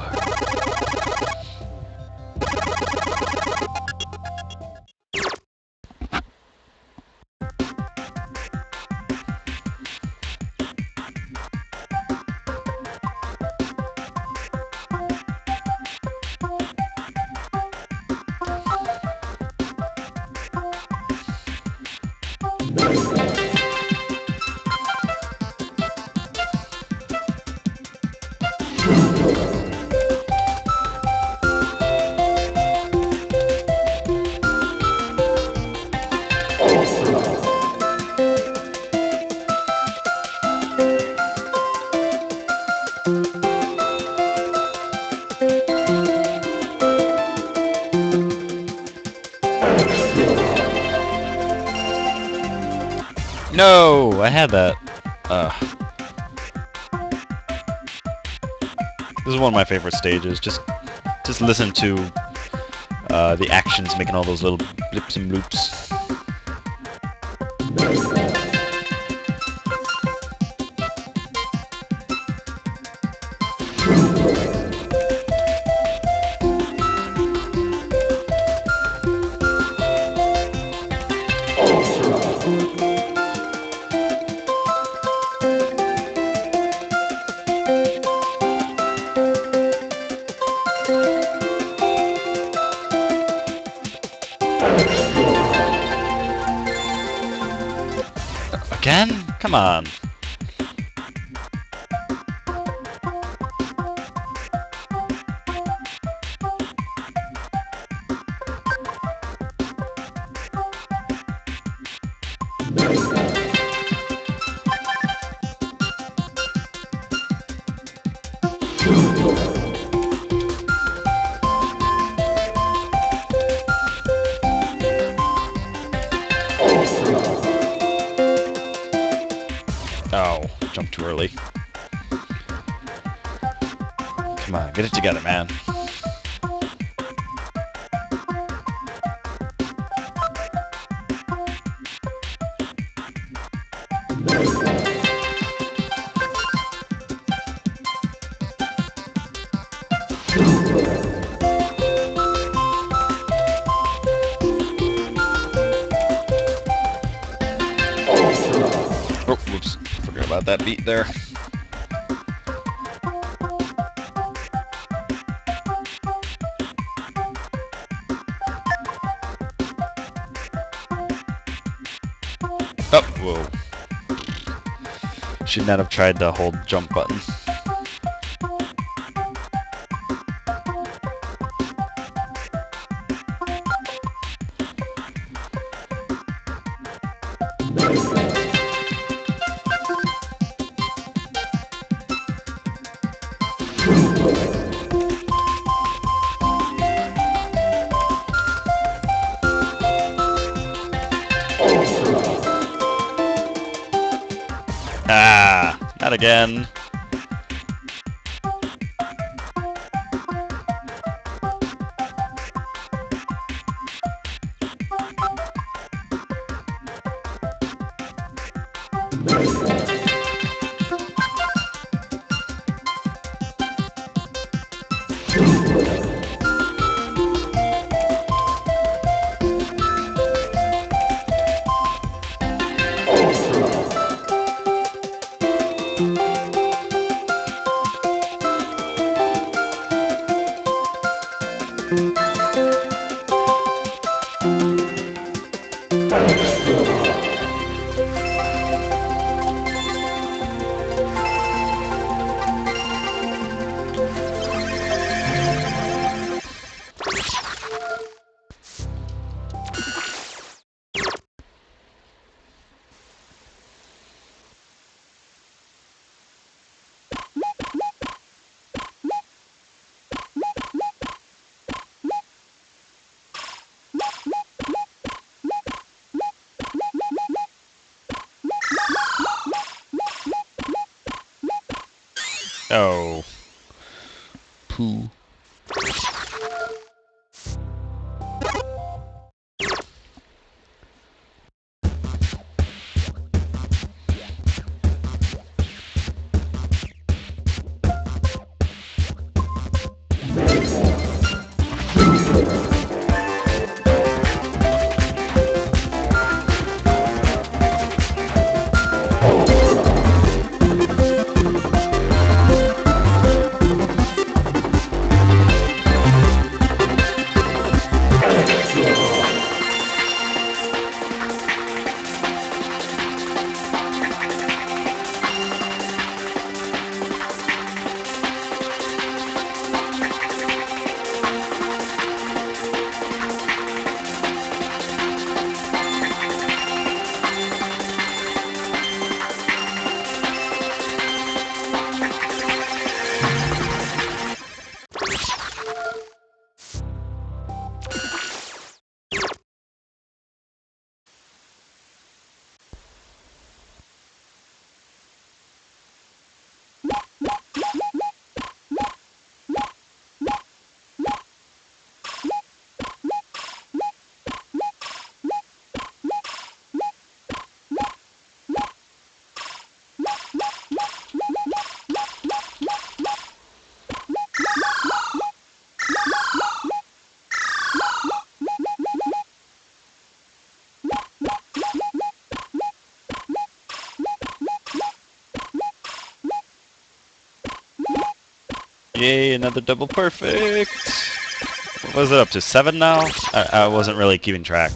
No, I had that. This is one of my favorite stages. Just listen to the actions making all those little blips and bloops. Come on. Oh, jumped too early. Come on, get it together, man. Oh, whoops. Forgot about that beat there. Oh, whoa. Should not have tried the hold jump button. Ah, not again. Oh. Poo. Yay, another double perfect! What was it up to, 7 now? I wasn't really keeping track.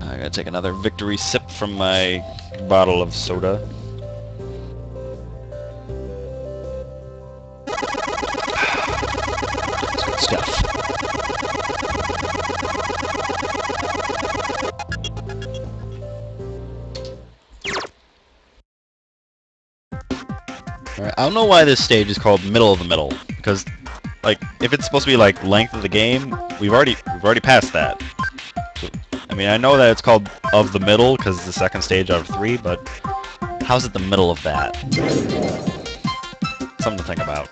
I gotta take another victory sip. from my bottle of soda. Good stuff. Alright, I don't know why this stage is called middle of the middle, because like if it's supposed to be like length of the game, we've already passed that. So, I mean, I know that it's called of the middle because it's the second stage out of 3, but how's it the middle of that? Something to think about.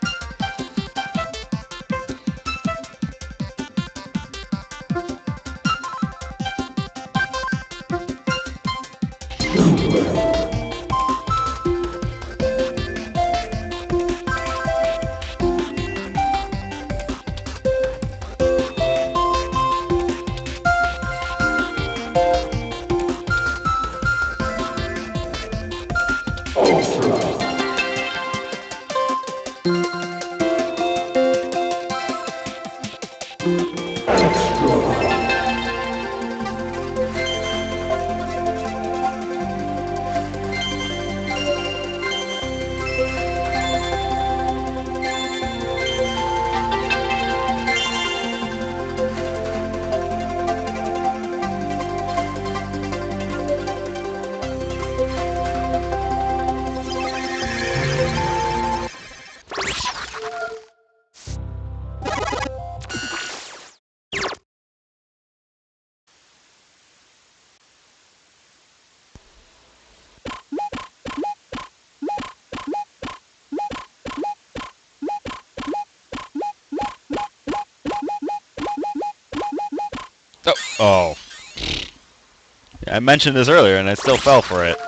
Oh. Yeah, I mentioned this earlier and I still fell for it.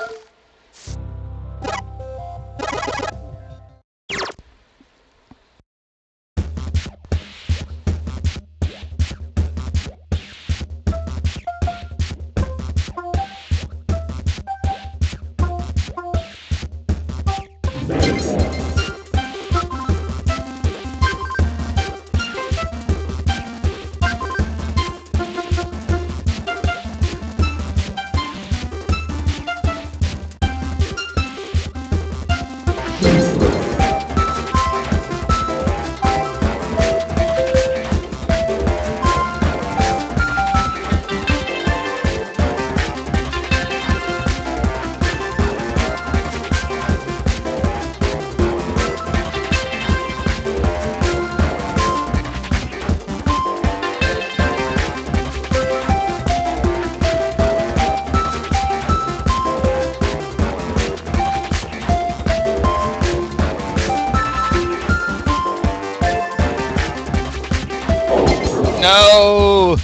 No!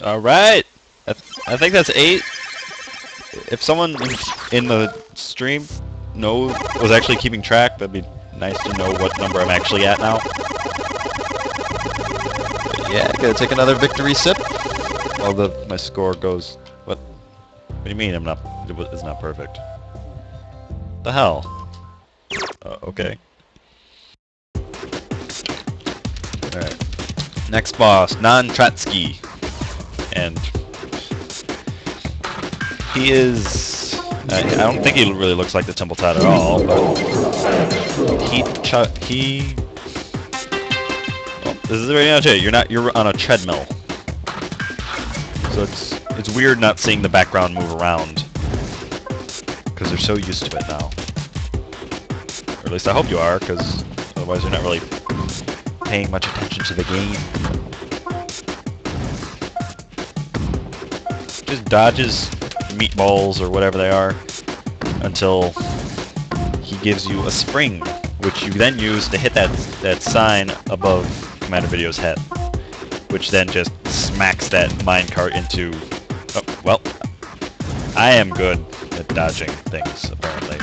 All right. I think that's 8. If someone in the stream was actually keeping track, that'd be nice to know what number I'm actually at now. But yeah, gotta take another victory sip. While my score goes. What do you mean it's not perfect? The hell? Okay. Alright. Next boss, Non-Trotsky. And he is... I don't think he really looks like the Temple Tot at all, but... He... Oh, this is very much it. You're on a treadmill. So it's weird not seeing the background move around. Because they're so used to it now. Or at least I hope you are, because otherwise you're not really paying much attention to the game. Just dodges meatballs or whatever they are until he gives you a spring, which you then use to hit that sign above Commander Video's head, which then just smacks that minecart into... Oh, well, I am good at dodging things, apparently.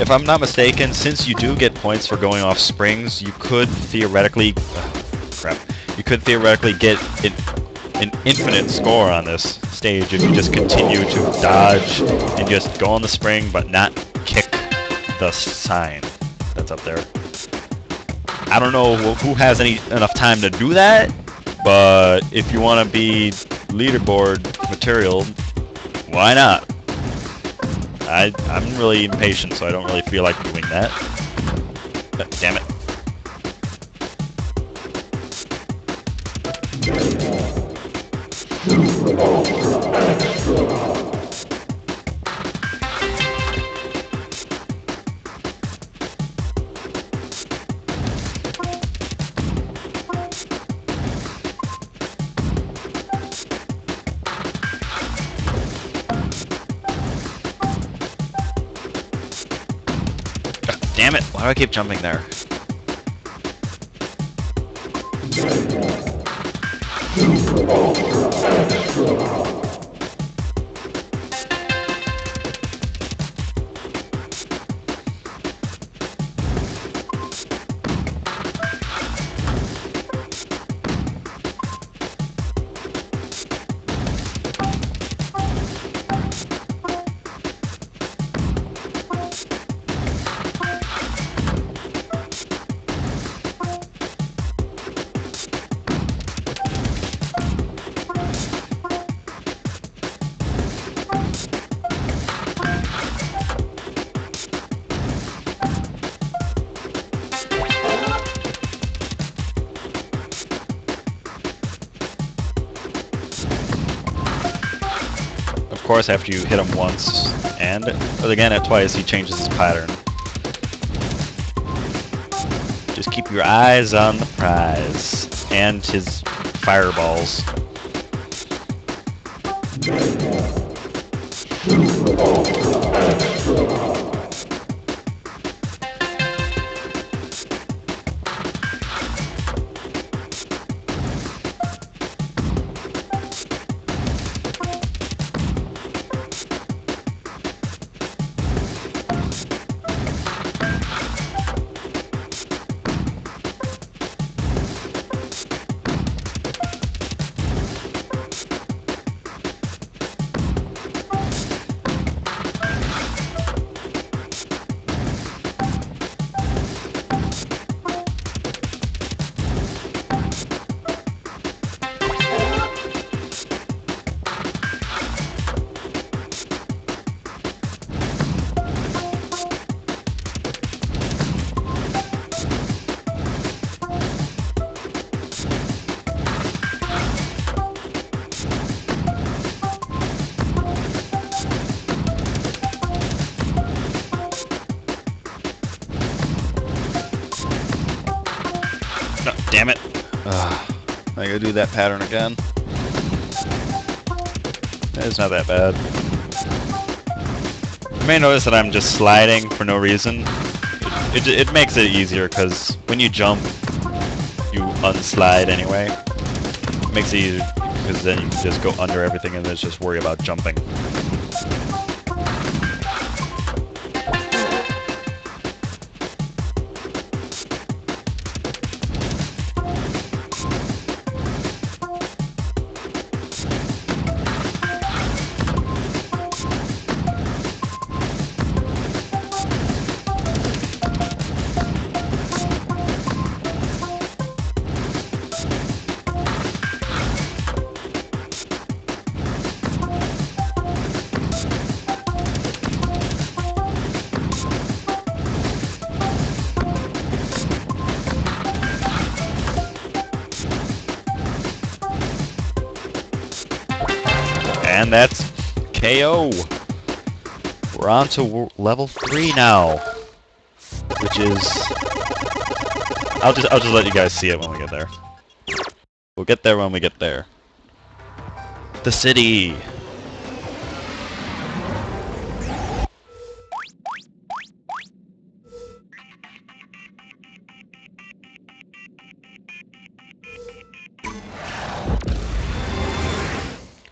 If I'm not mistaken, since you do get points for going off springs, you could theoretically... You could theoretically get an infinite score on this stage if you just continue to dodge and just go on the spring, but not kick the sign that's up there. I don't know who has enough time to do that, but if you want to be leaderboard material, why not? I'm really impatient, so I don't really feel like doing that. Damn it. Damn it, why do I keep jumping there? Of course, after you hit him once, and again at twice, he changes his pattern. Just keep your eyes on the prize, and his fireballs. No, damn it. I gotta do that pattern again. It's not that bad. You may notice that I'm just sliding for no reason. It makes it easier because when you jump, you unslide anyway. Makes it easier because then you can just go under everything and then just worry about jumping. And that's KO. We're on to level 3 now, which is I'll just let you guys see it when we get there. We'll get there when we get there. The city.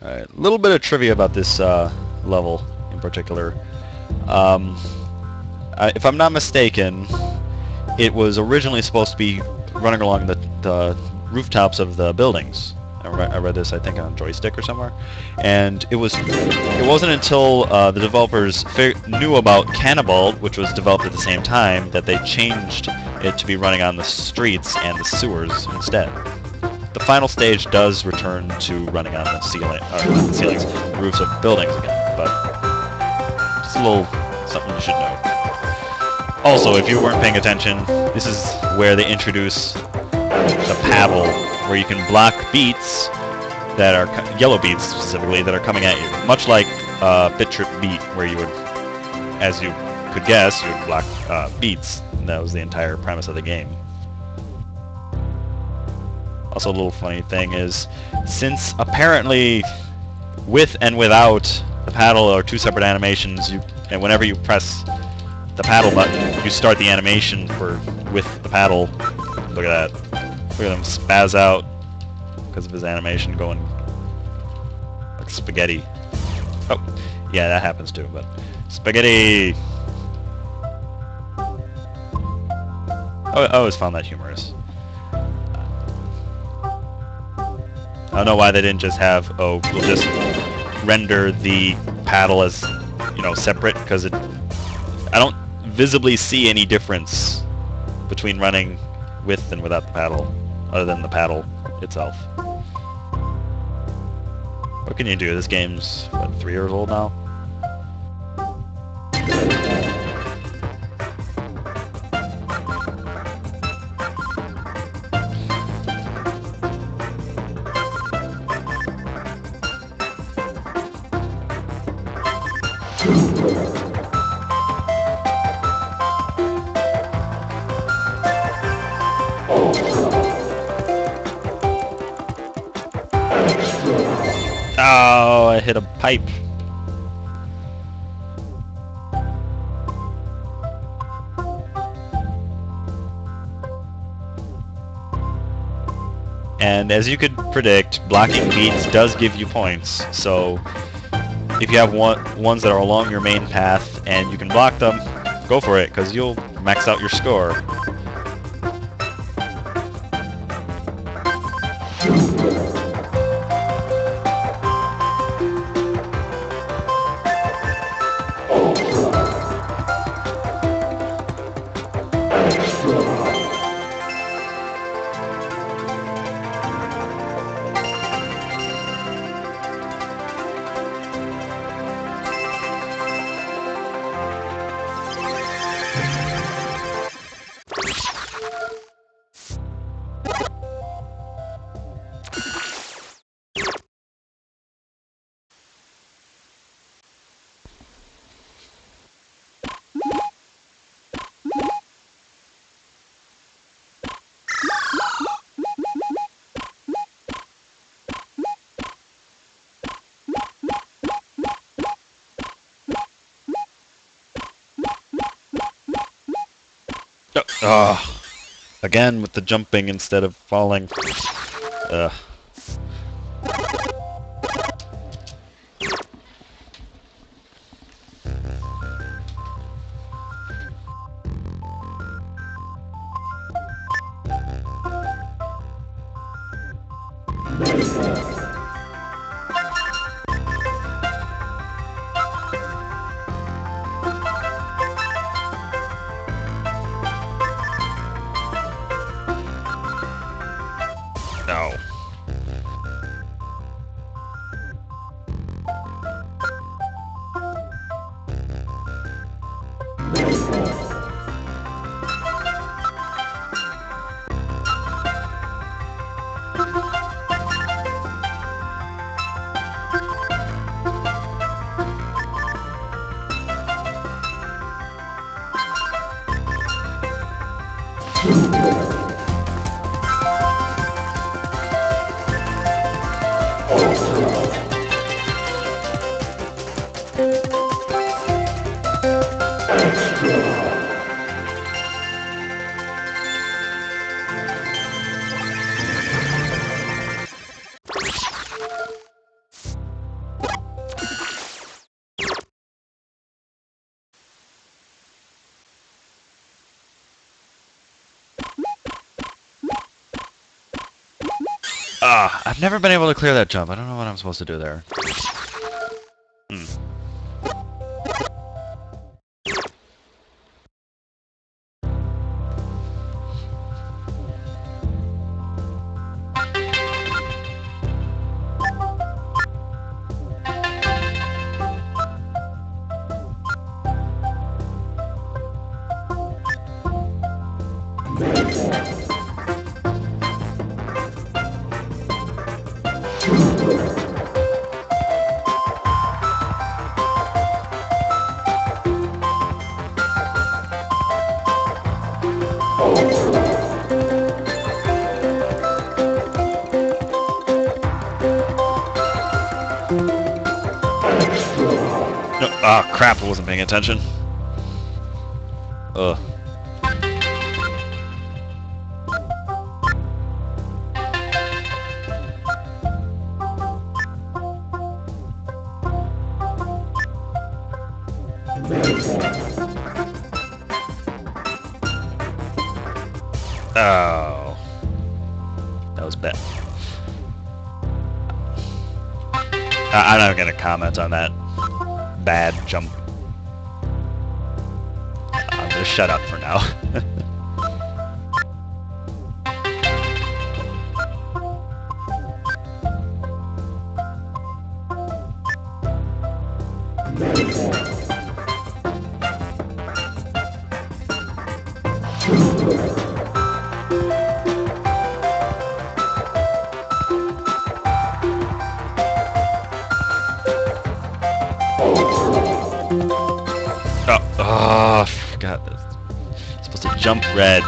Alright, a little bit of trivia about this level in particular. If I'm not mistaken, it was originally supposed to be running along the rooftops of the buildings. I read this, I think, on Joystick or somewhere. And it wasn't until the developers knew about Cannibal, which was developed at the same time, that they changed it to be running on the streets and the sewers instead. The final stage does return to running on the ceilings, roofs of buildings again, but just a little something you should know. Also, if you weren't paying attention, this is where they introduce the paddle, where you can block beats that are yellow beats specifically that are coming at you, much like Bit.Trip beat, where you would, as you could guess, you would block beats. And that was the entire premise of the game. Also, a little funny thing is, since apparently with and without the paddle are two separate animations, and whenever you press the paddle button, you start the animation with the paddle. Look at that. Look at him spaz out because of his animation going like spaghetti. Oh, yeah, that happens too, but spaghetti! I always found that humorous. I don't know why they didn't just have, we'll just render the paddle as, separate, because I don't visibly see any difference between running with and without the paddle, other than the paddle itself. What can you do? This game's, what, 3 years old now? Oh, I hit a pipe. And as you could predict, blocking beats does give you points. So if you have ones that are along your main path and you can block them, go for it, because you'll max out your score. Oh. Again with the jumping instead of falling. Ugh. No. Ah, I've never been able to clear that jump. I don't know what I'm supposed to do there. Hmm. No, ah, crap, I wasn't paying attention. Ugh. Oh. That was bad. I'm not gonna comment on that bad jump. I'm gonna shut up for now. Oh, I forgot this. Supposed to jump red.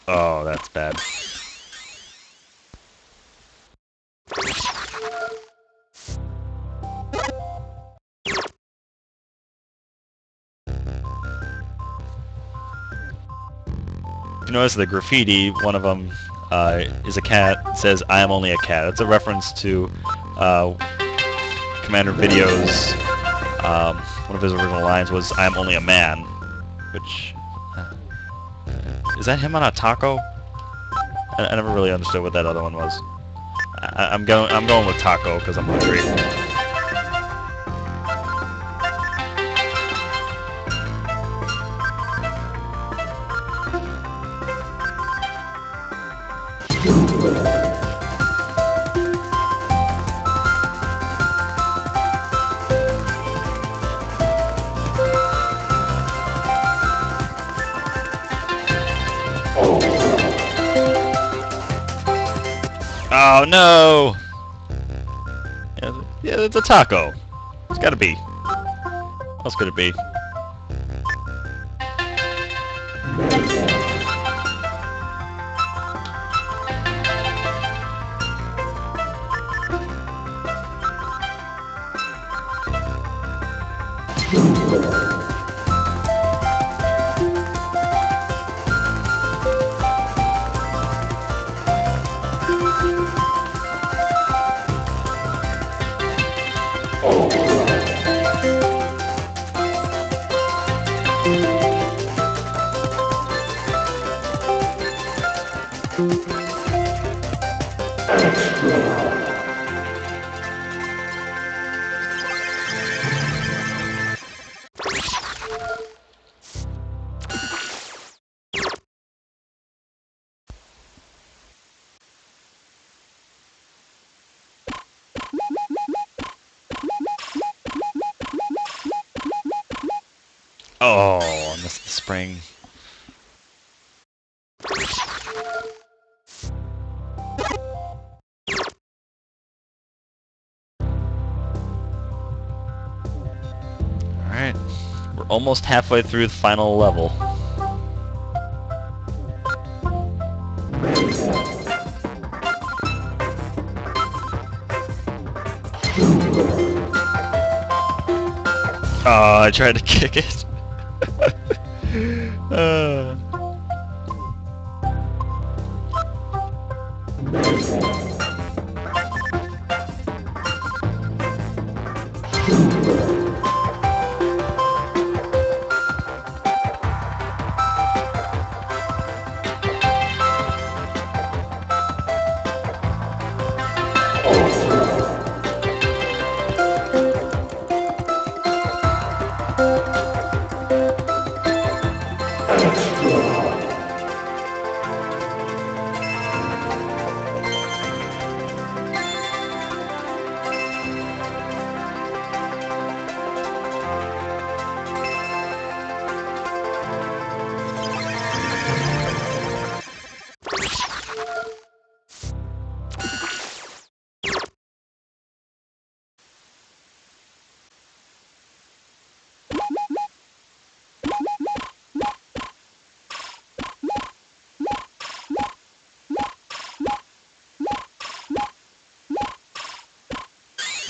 Oh, that's bad. You notice the graffiti, one of them is a cat, it says, "I am only a cat." That's a reference to Commander Video's, one of his original lines was, "I am only a man," which Is that him on a taco? I never really understood what that other one was. I'm going with taco because I'm hungry. Oh no! Yeah, it's a taco. It's gotta be. What else could it be? Oh, I missed the spring. Alright. We're almost halfway through the final level. Oh, I tried to kick it.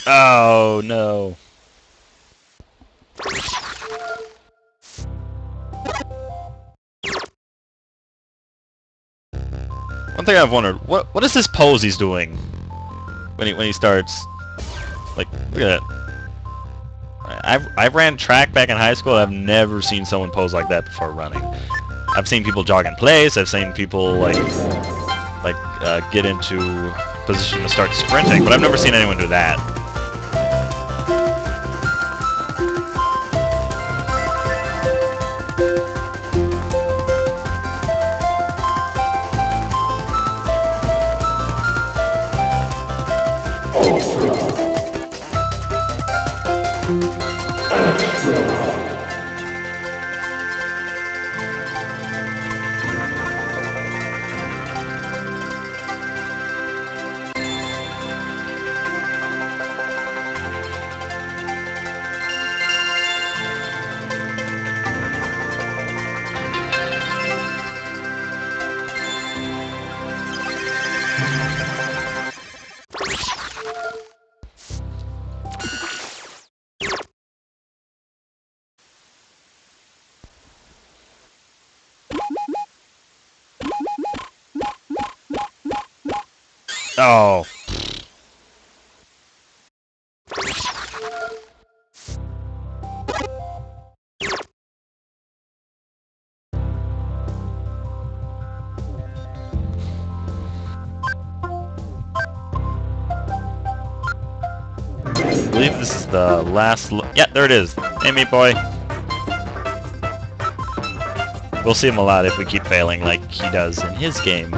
Oh no. One thing I've wondered, what is this pose he's doing when he starts? Like, look at that. I ran track back in high school. I've never seen someone pose like that before running. I've seen people jog in place. I've seen people get into position to start sprinting, but I've never seen anyone do that. Oh. believe this is the last... Yeah, there it is. Hey, meat boy. We'll see him a lot if we keep failing like he does in his game.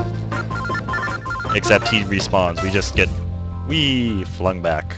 Except he respawns. We just get... Wee! Flung back.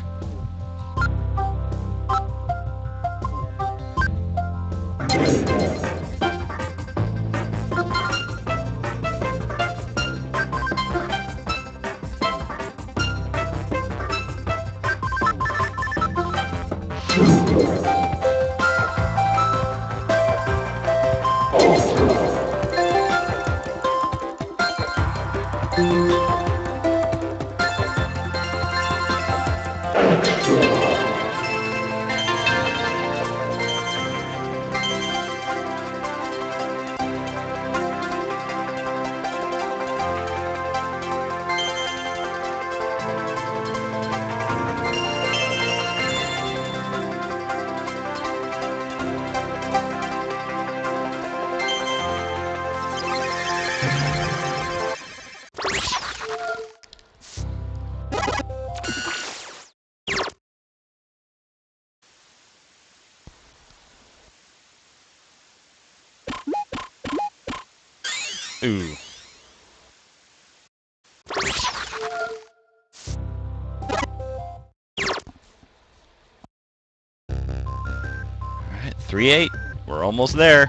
Ooh. Alright, 3-8. We're almost there.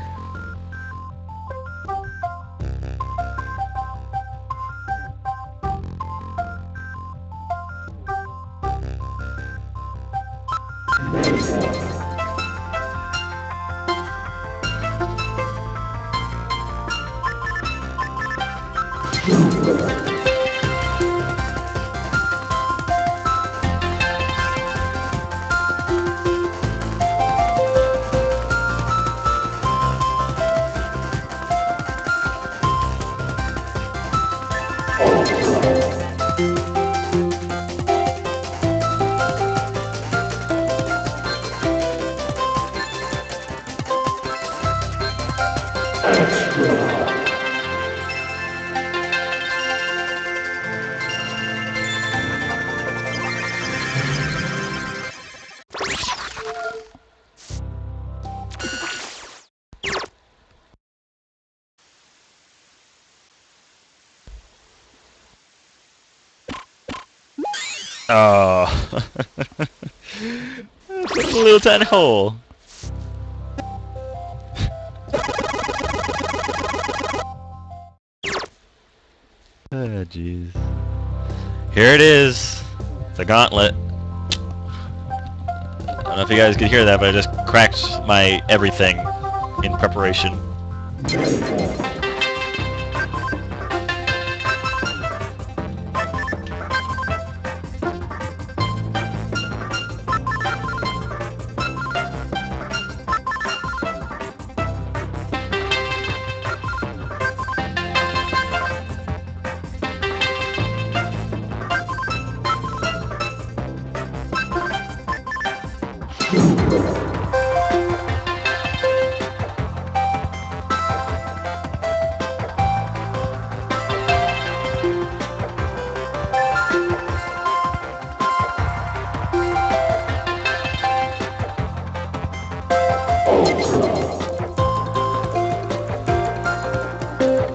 Oh. A little tiny hole. Oh, jeez. Here it is. The gauntlet. I don't know if you guys could hear that, but I just cracked my everything in preparation.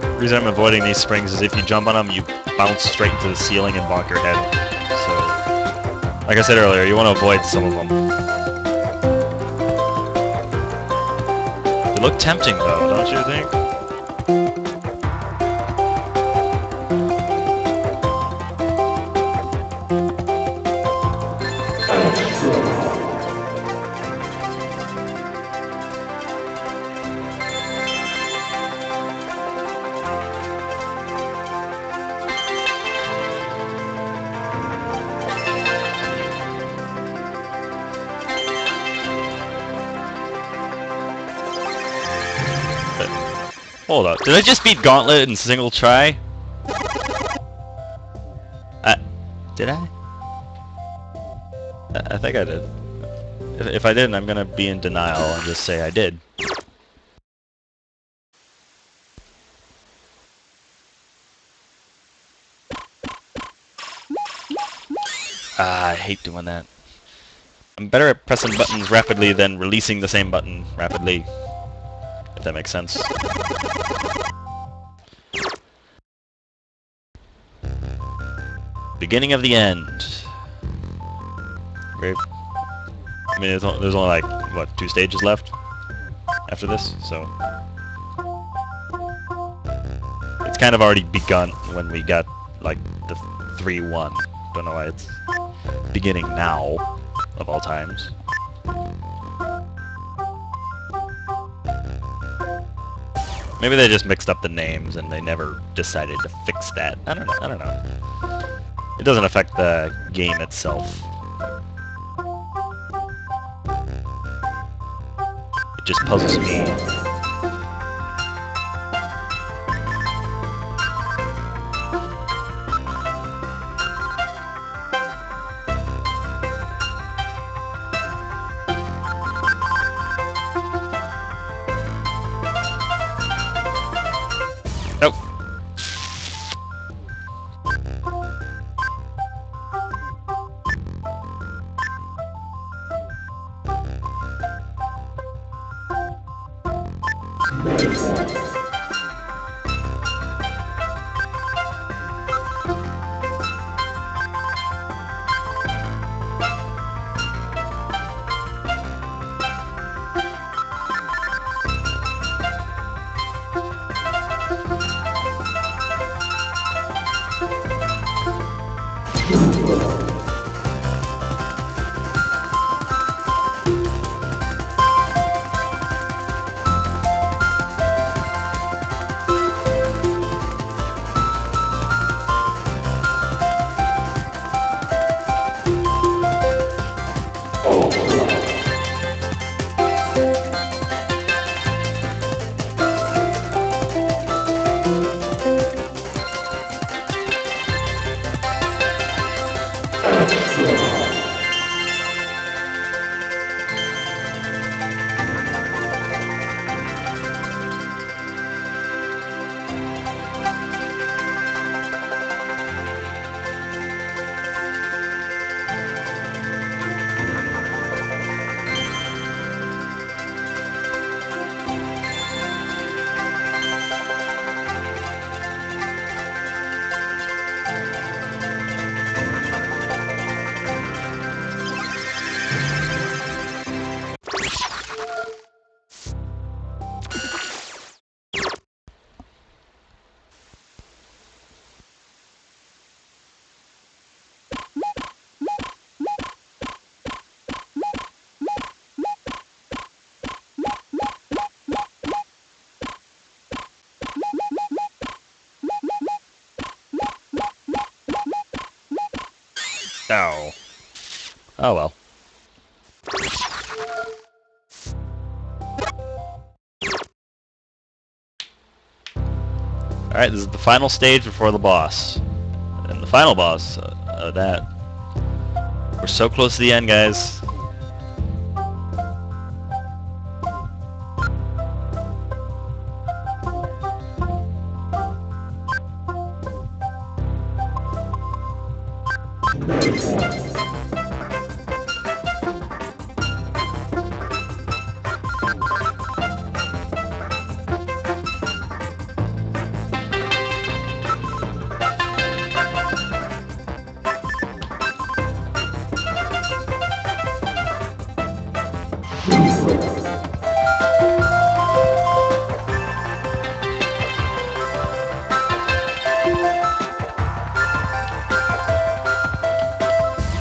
The reason I'm avoiding these springs is if you jump on them, you bounce straight into the ceiling and bonk your head. So, like I said earlier, you want to avoid some of them. They look tempting though, don't you think? Hold up. Did I just beat Gauntlet in single try? Did I? I think I did. If I didn't, I'm gonna be in denial and just say I did. I hate doing that. I'm better at pressing buttons rapidly than releasing the same button rapidly, if that makes sense. Beginning of the end. Very, I mean, there's only like, what, 2 stages left after this, so... It's kind of already begun when we got, like, the 3-1. Don't know why it's beginning now, of all times. Maybe they just mixed up the names and they never decided to fix that. I don't know. It doesn't affect the game itself. It just puzzles me. Nope. Oh. Oh well. Alright, this is the final stage before the boss. And the final boss of that. We're so close to the end, guys.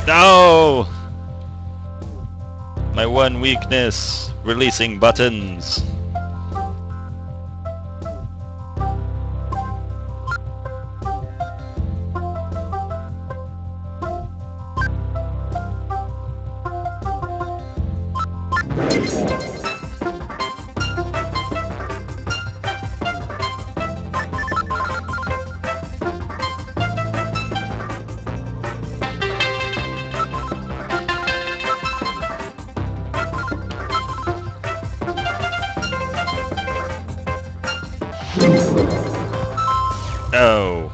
No! My one weakness, releasing buttons. Oh.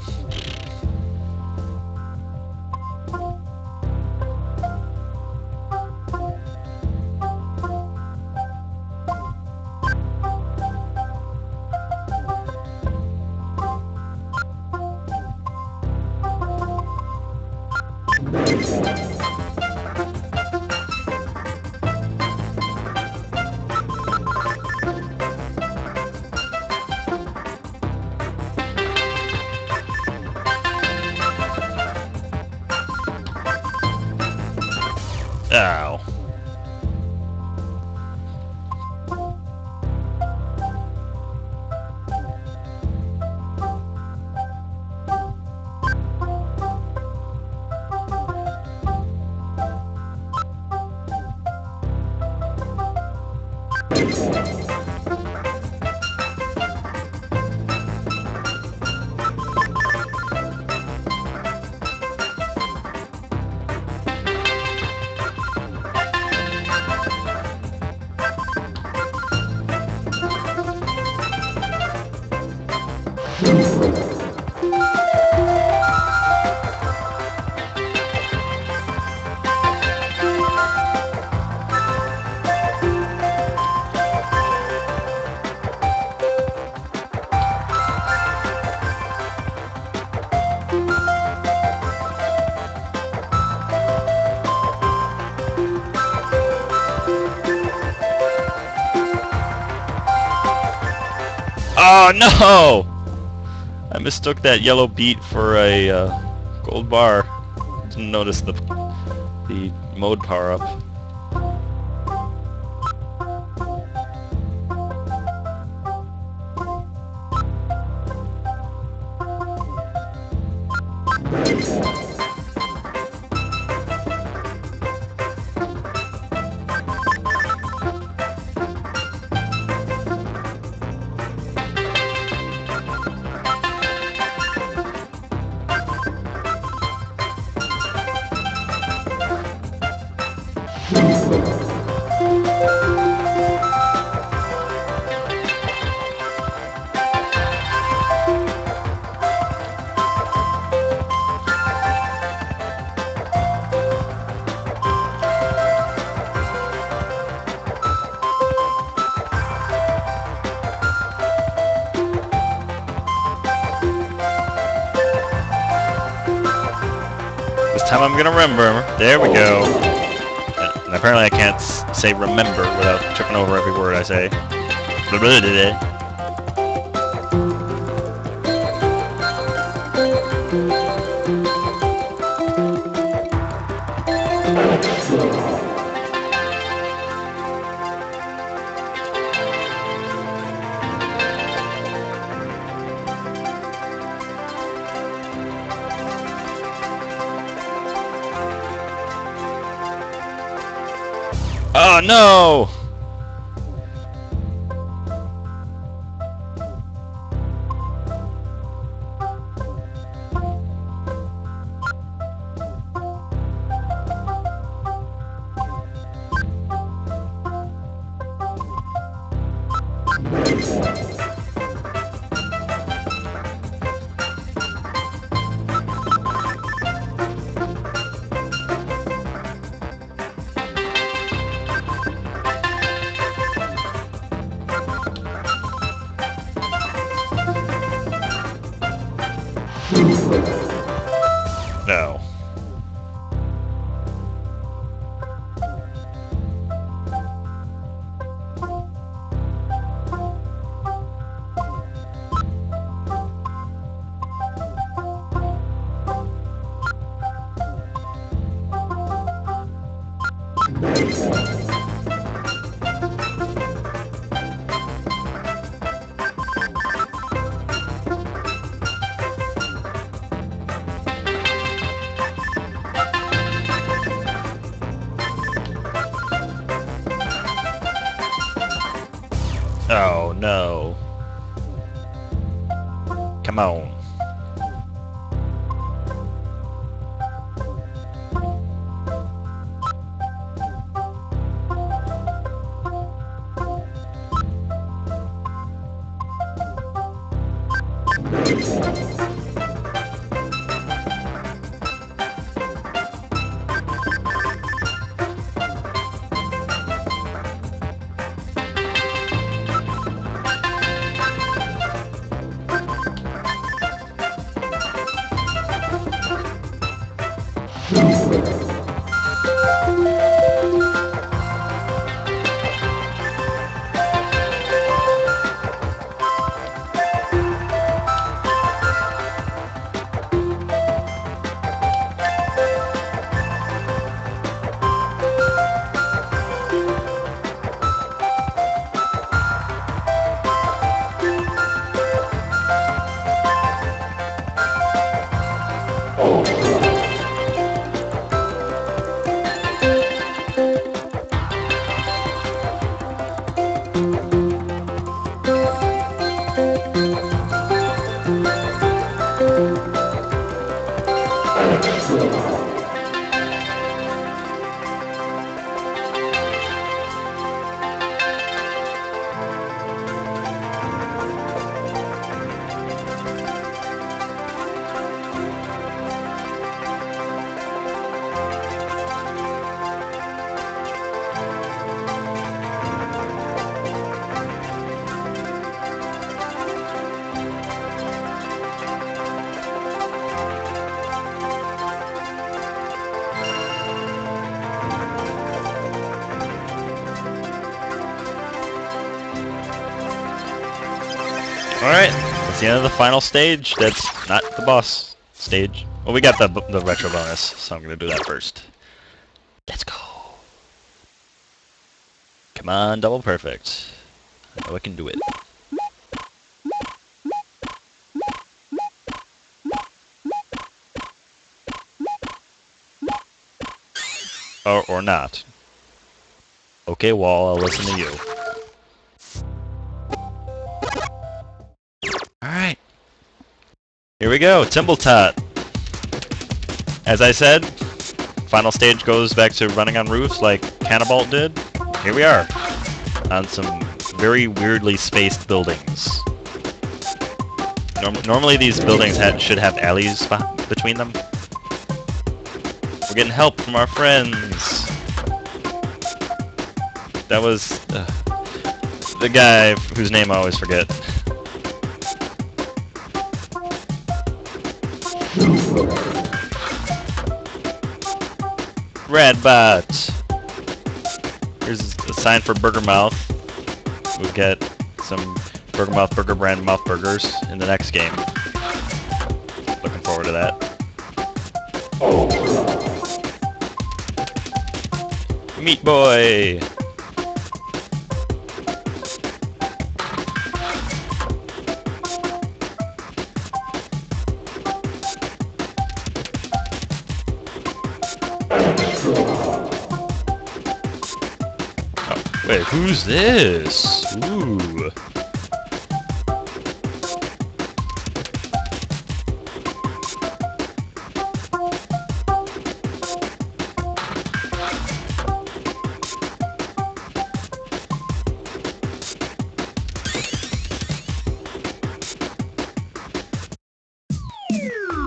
Ow. Oh no! I mistook that yellow beet for a gold bar. Didn't notice the mode power up. This time I'm gonna remember. There we go. And apparently I can't say remember without tripping over every word I say. Oh no! No. Oh no. Come on. Alright, that's the end of the final stage. That's not the boss stage. Well, we got the retro bonus, so I'm gonna do that first. Let's go. Come on, double perfect. I know I can do it. Or not. Okay, Wall, I'll listen to you. Alright. Here we go, Timbletot. As I said, final stage goes back to running on roofs like Cannibalt did. Here we are, on some very weirdly spaced buildings. Normally these buildings should have alleys between them. We're getting help from our friends. That was the guy whose name I always forget. Radbot. Here's a sign for Burger Mouth. We'll get some Burger Mouth Burger brand mouth burgers in the next game. Looking forward to that. Meat Boy. Wait, who's this? Ooh.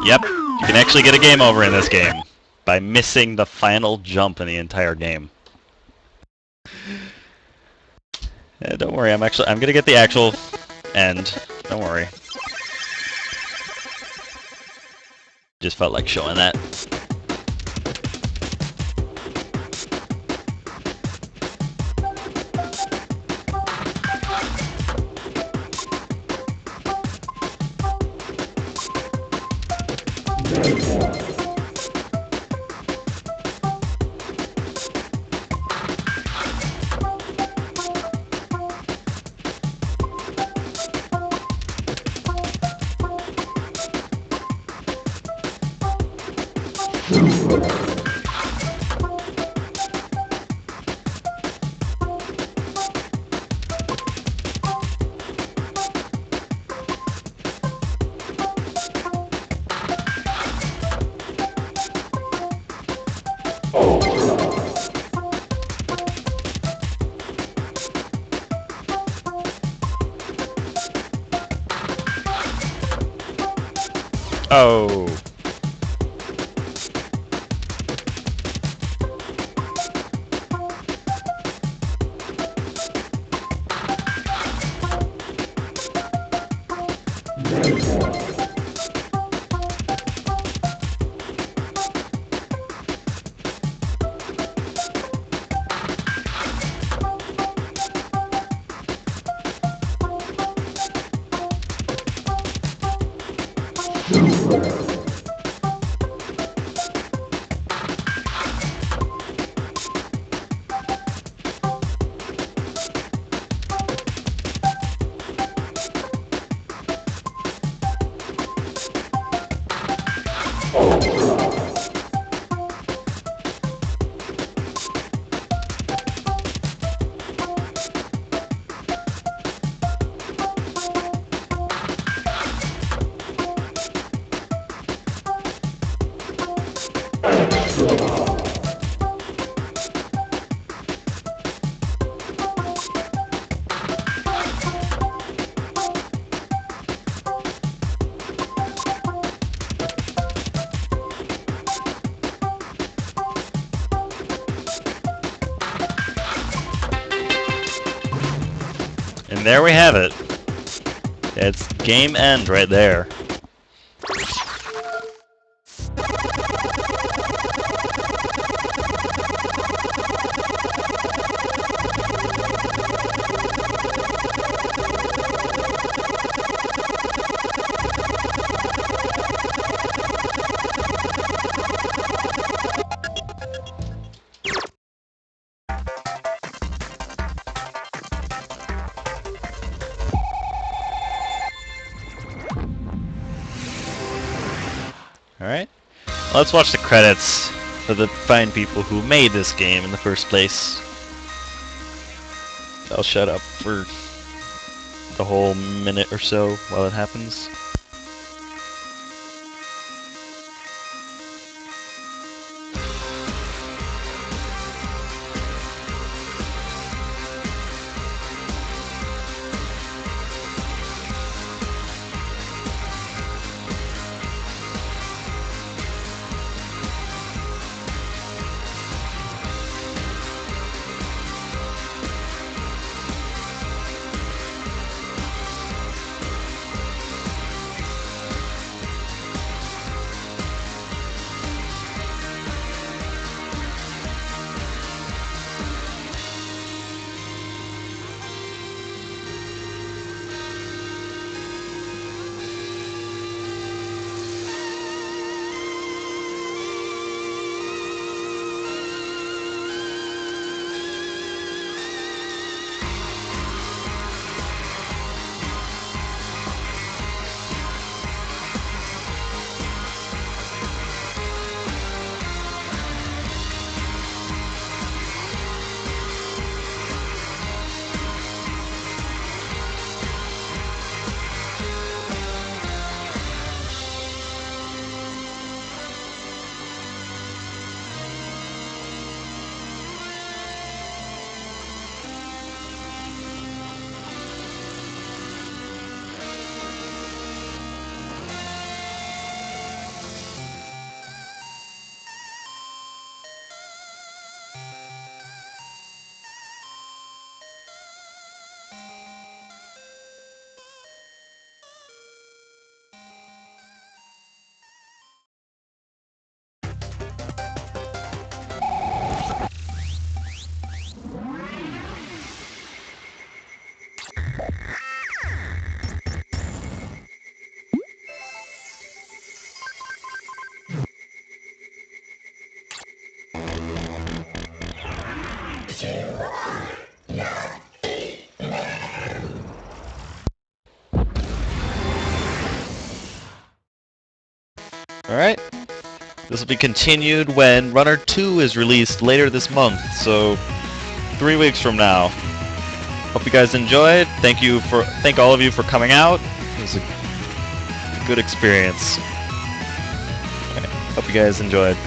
Yep, you can actually get a game over in this game by missing the final jump in the entire game. Don't worry, I'm gonna get the actual end. Don't worry. Just felt like showing that. Oh. And there we have it. It's game end right there. Alright, let's watch the credits for the fine people who made this game in the first place. I'll shut up for the whole minute or so while it happens. Alright, this will be continued when Runner 2 is released later this month, so 3 weeks from now. Hope you guys enjoyed. Thank all of you for coming out. It was a good experience. Alright, hope you guys enjoyed.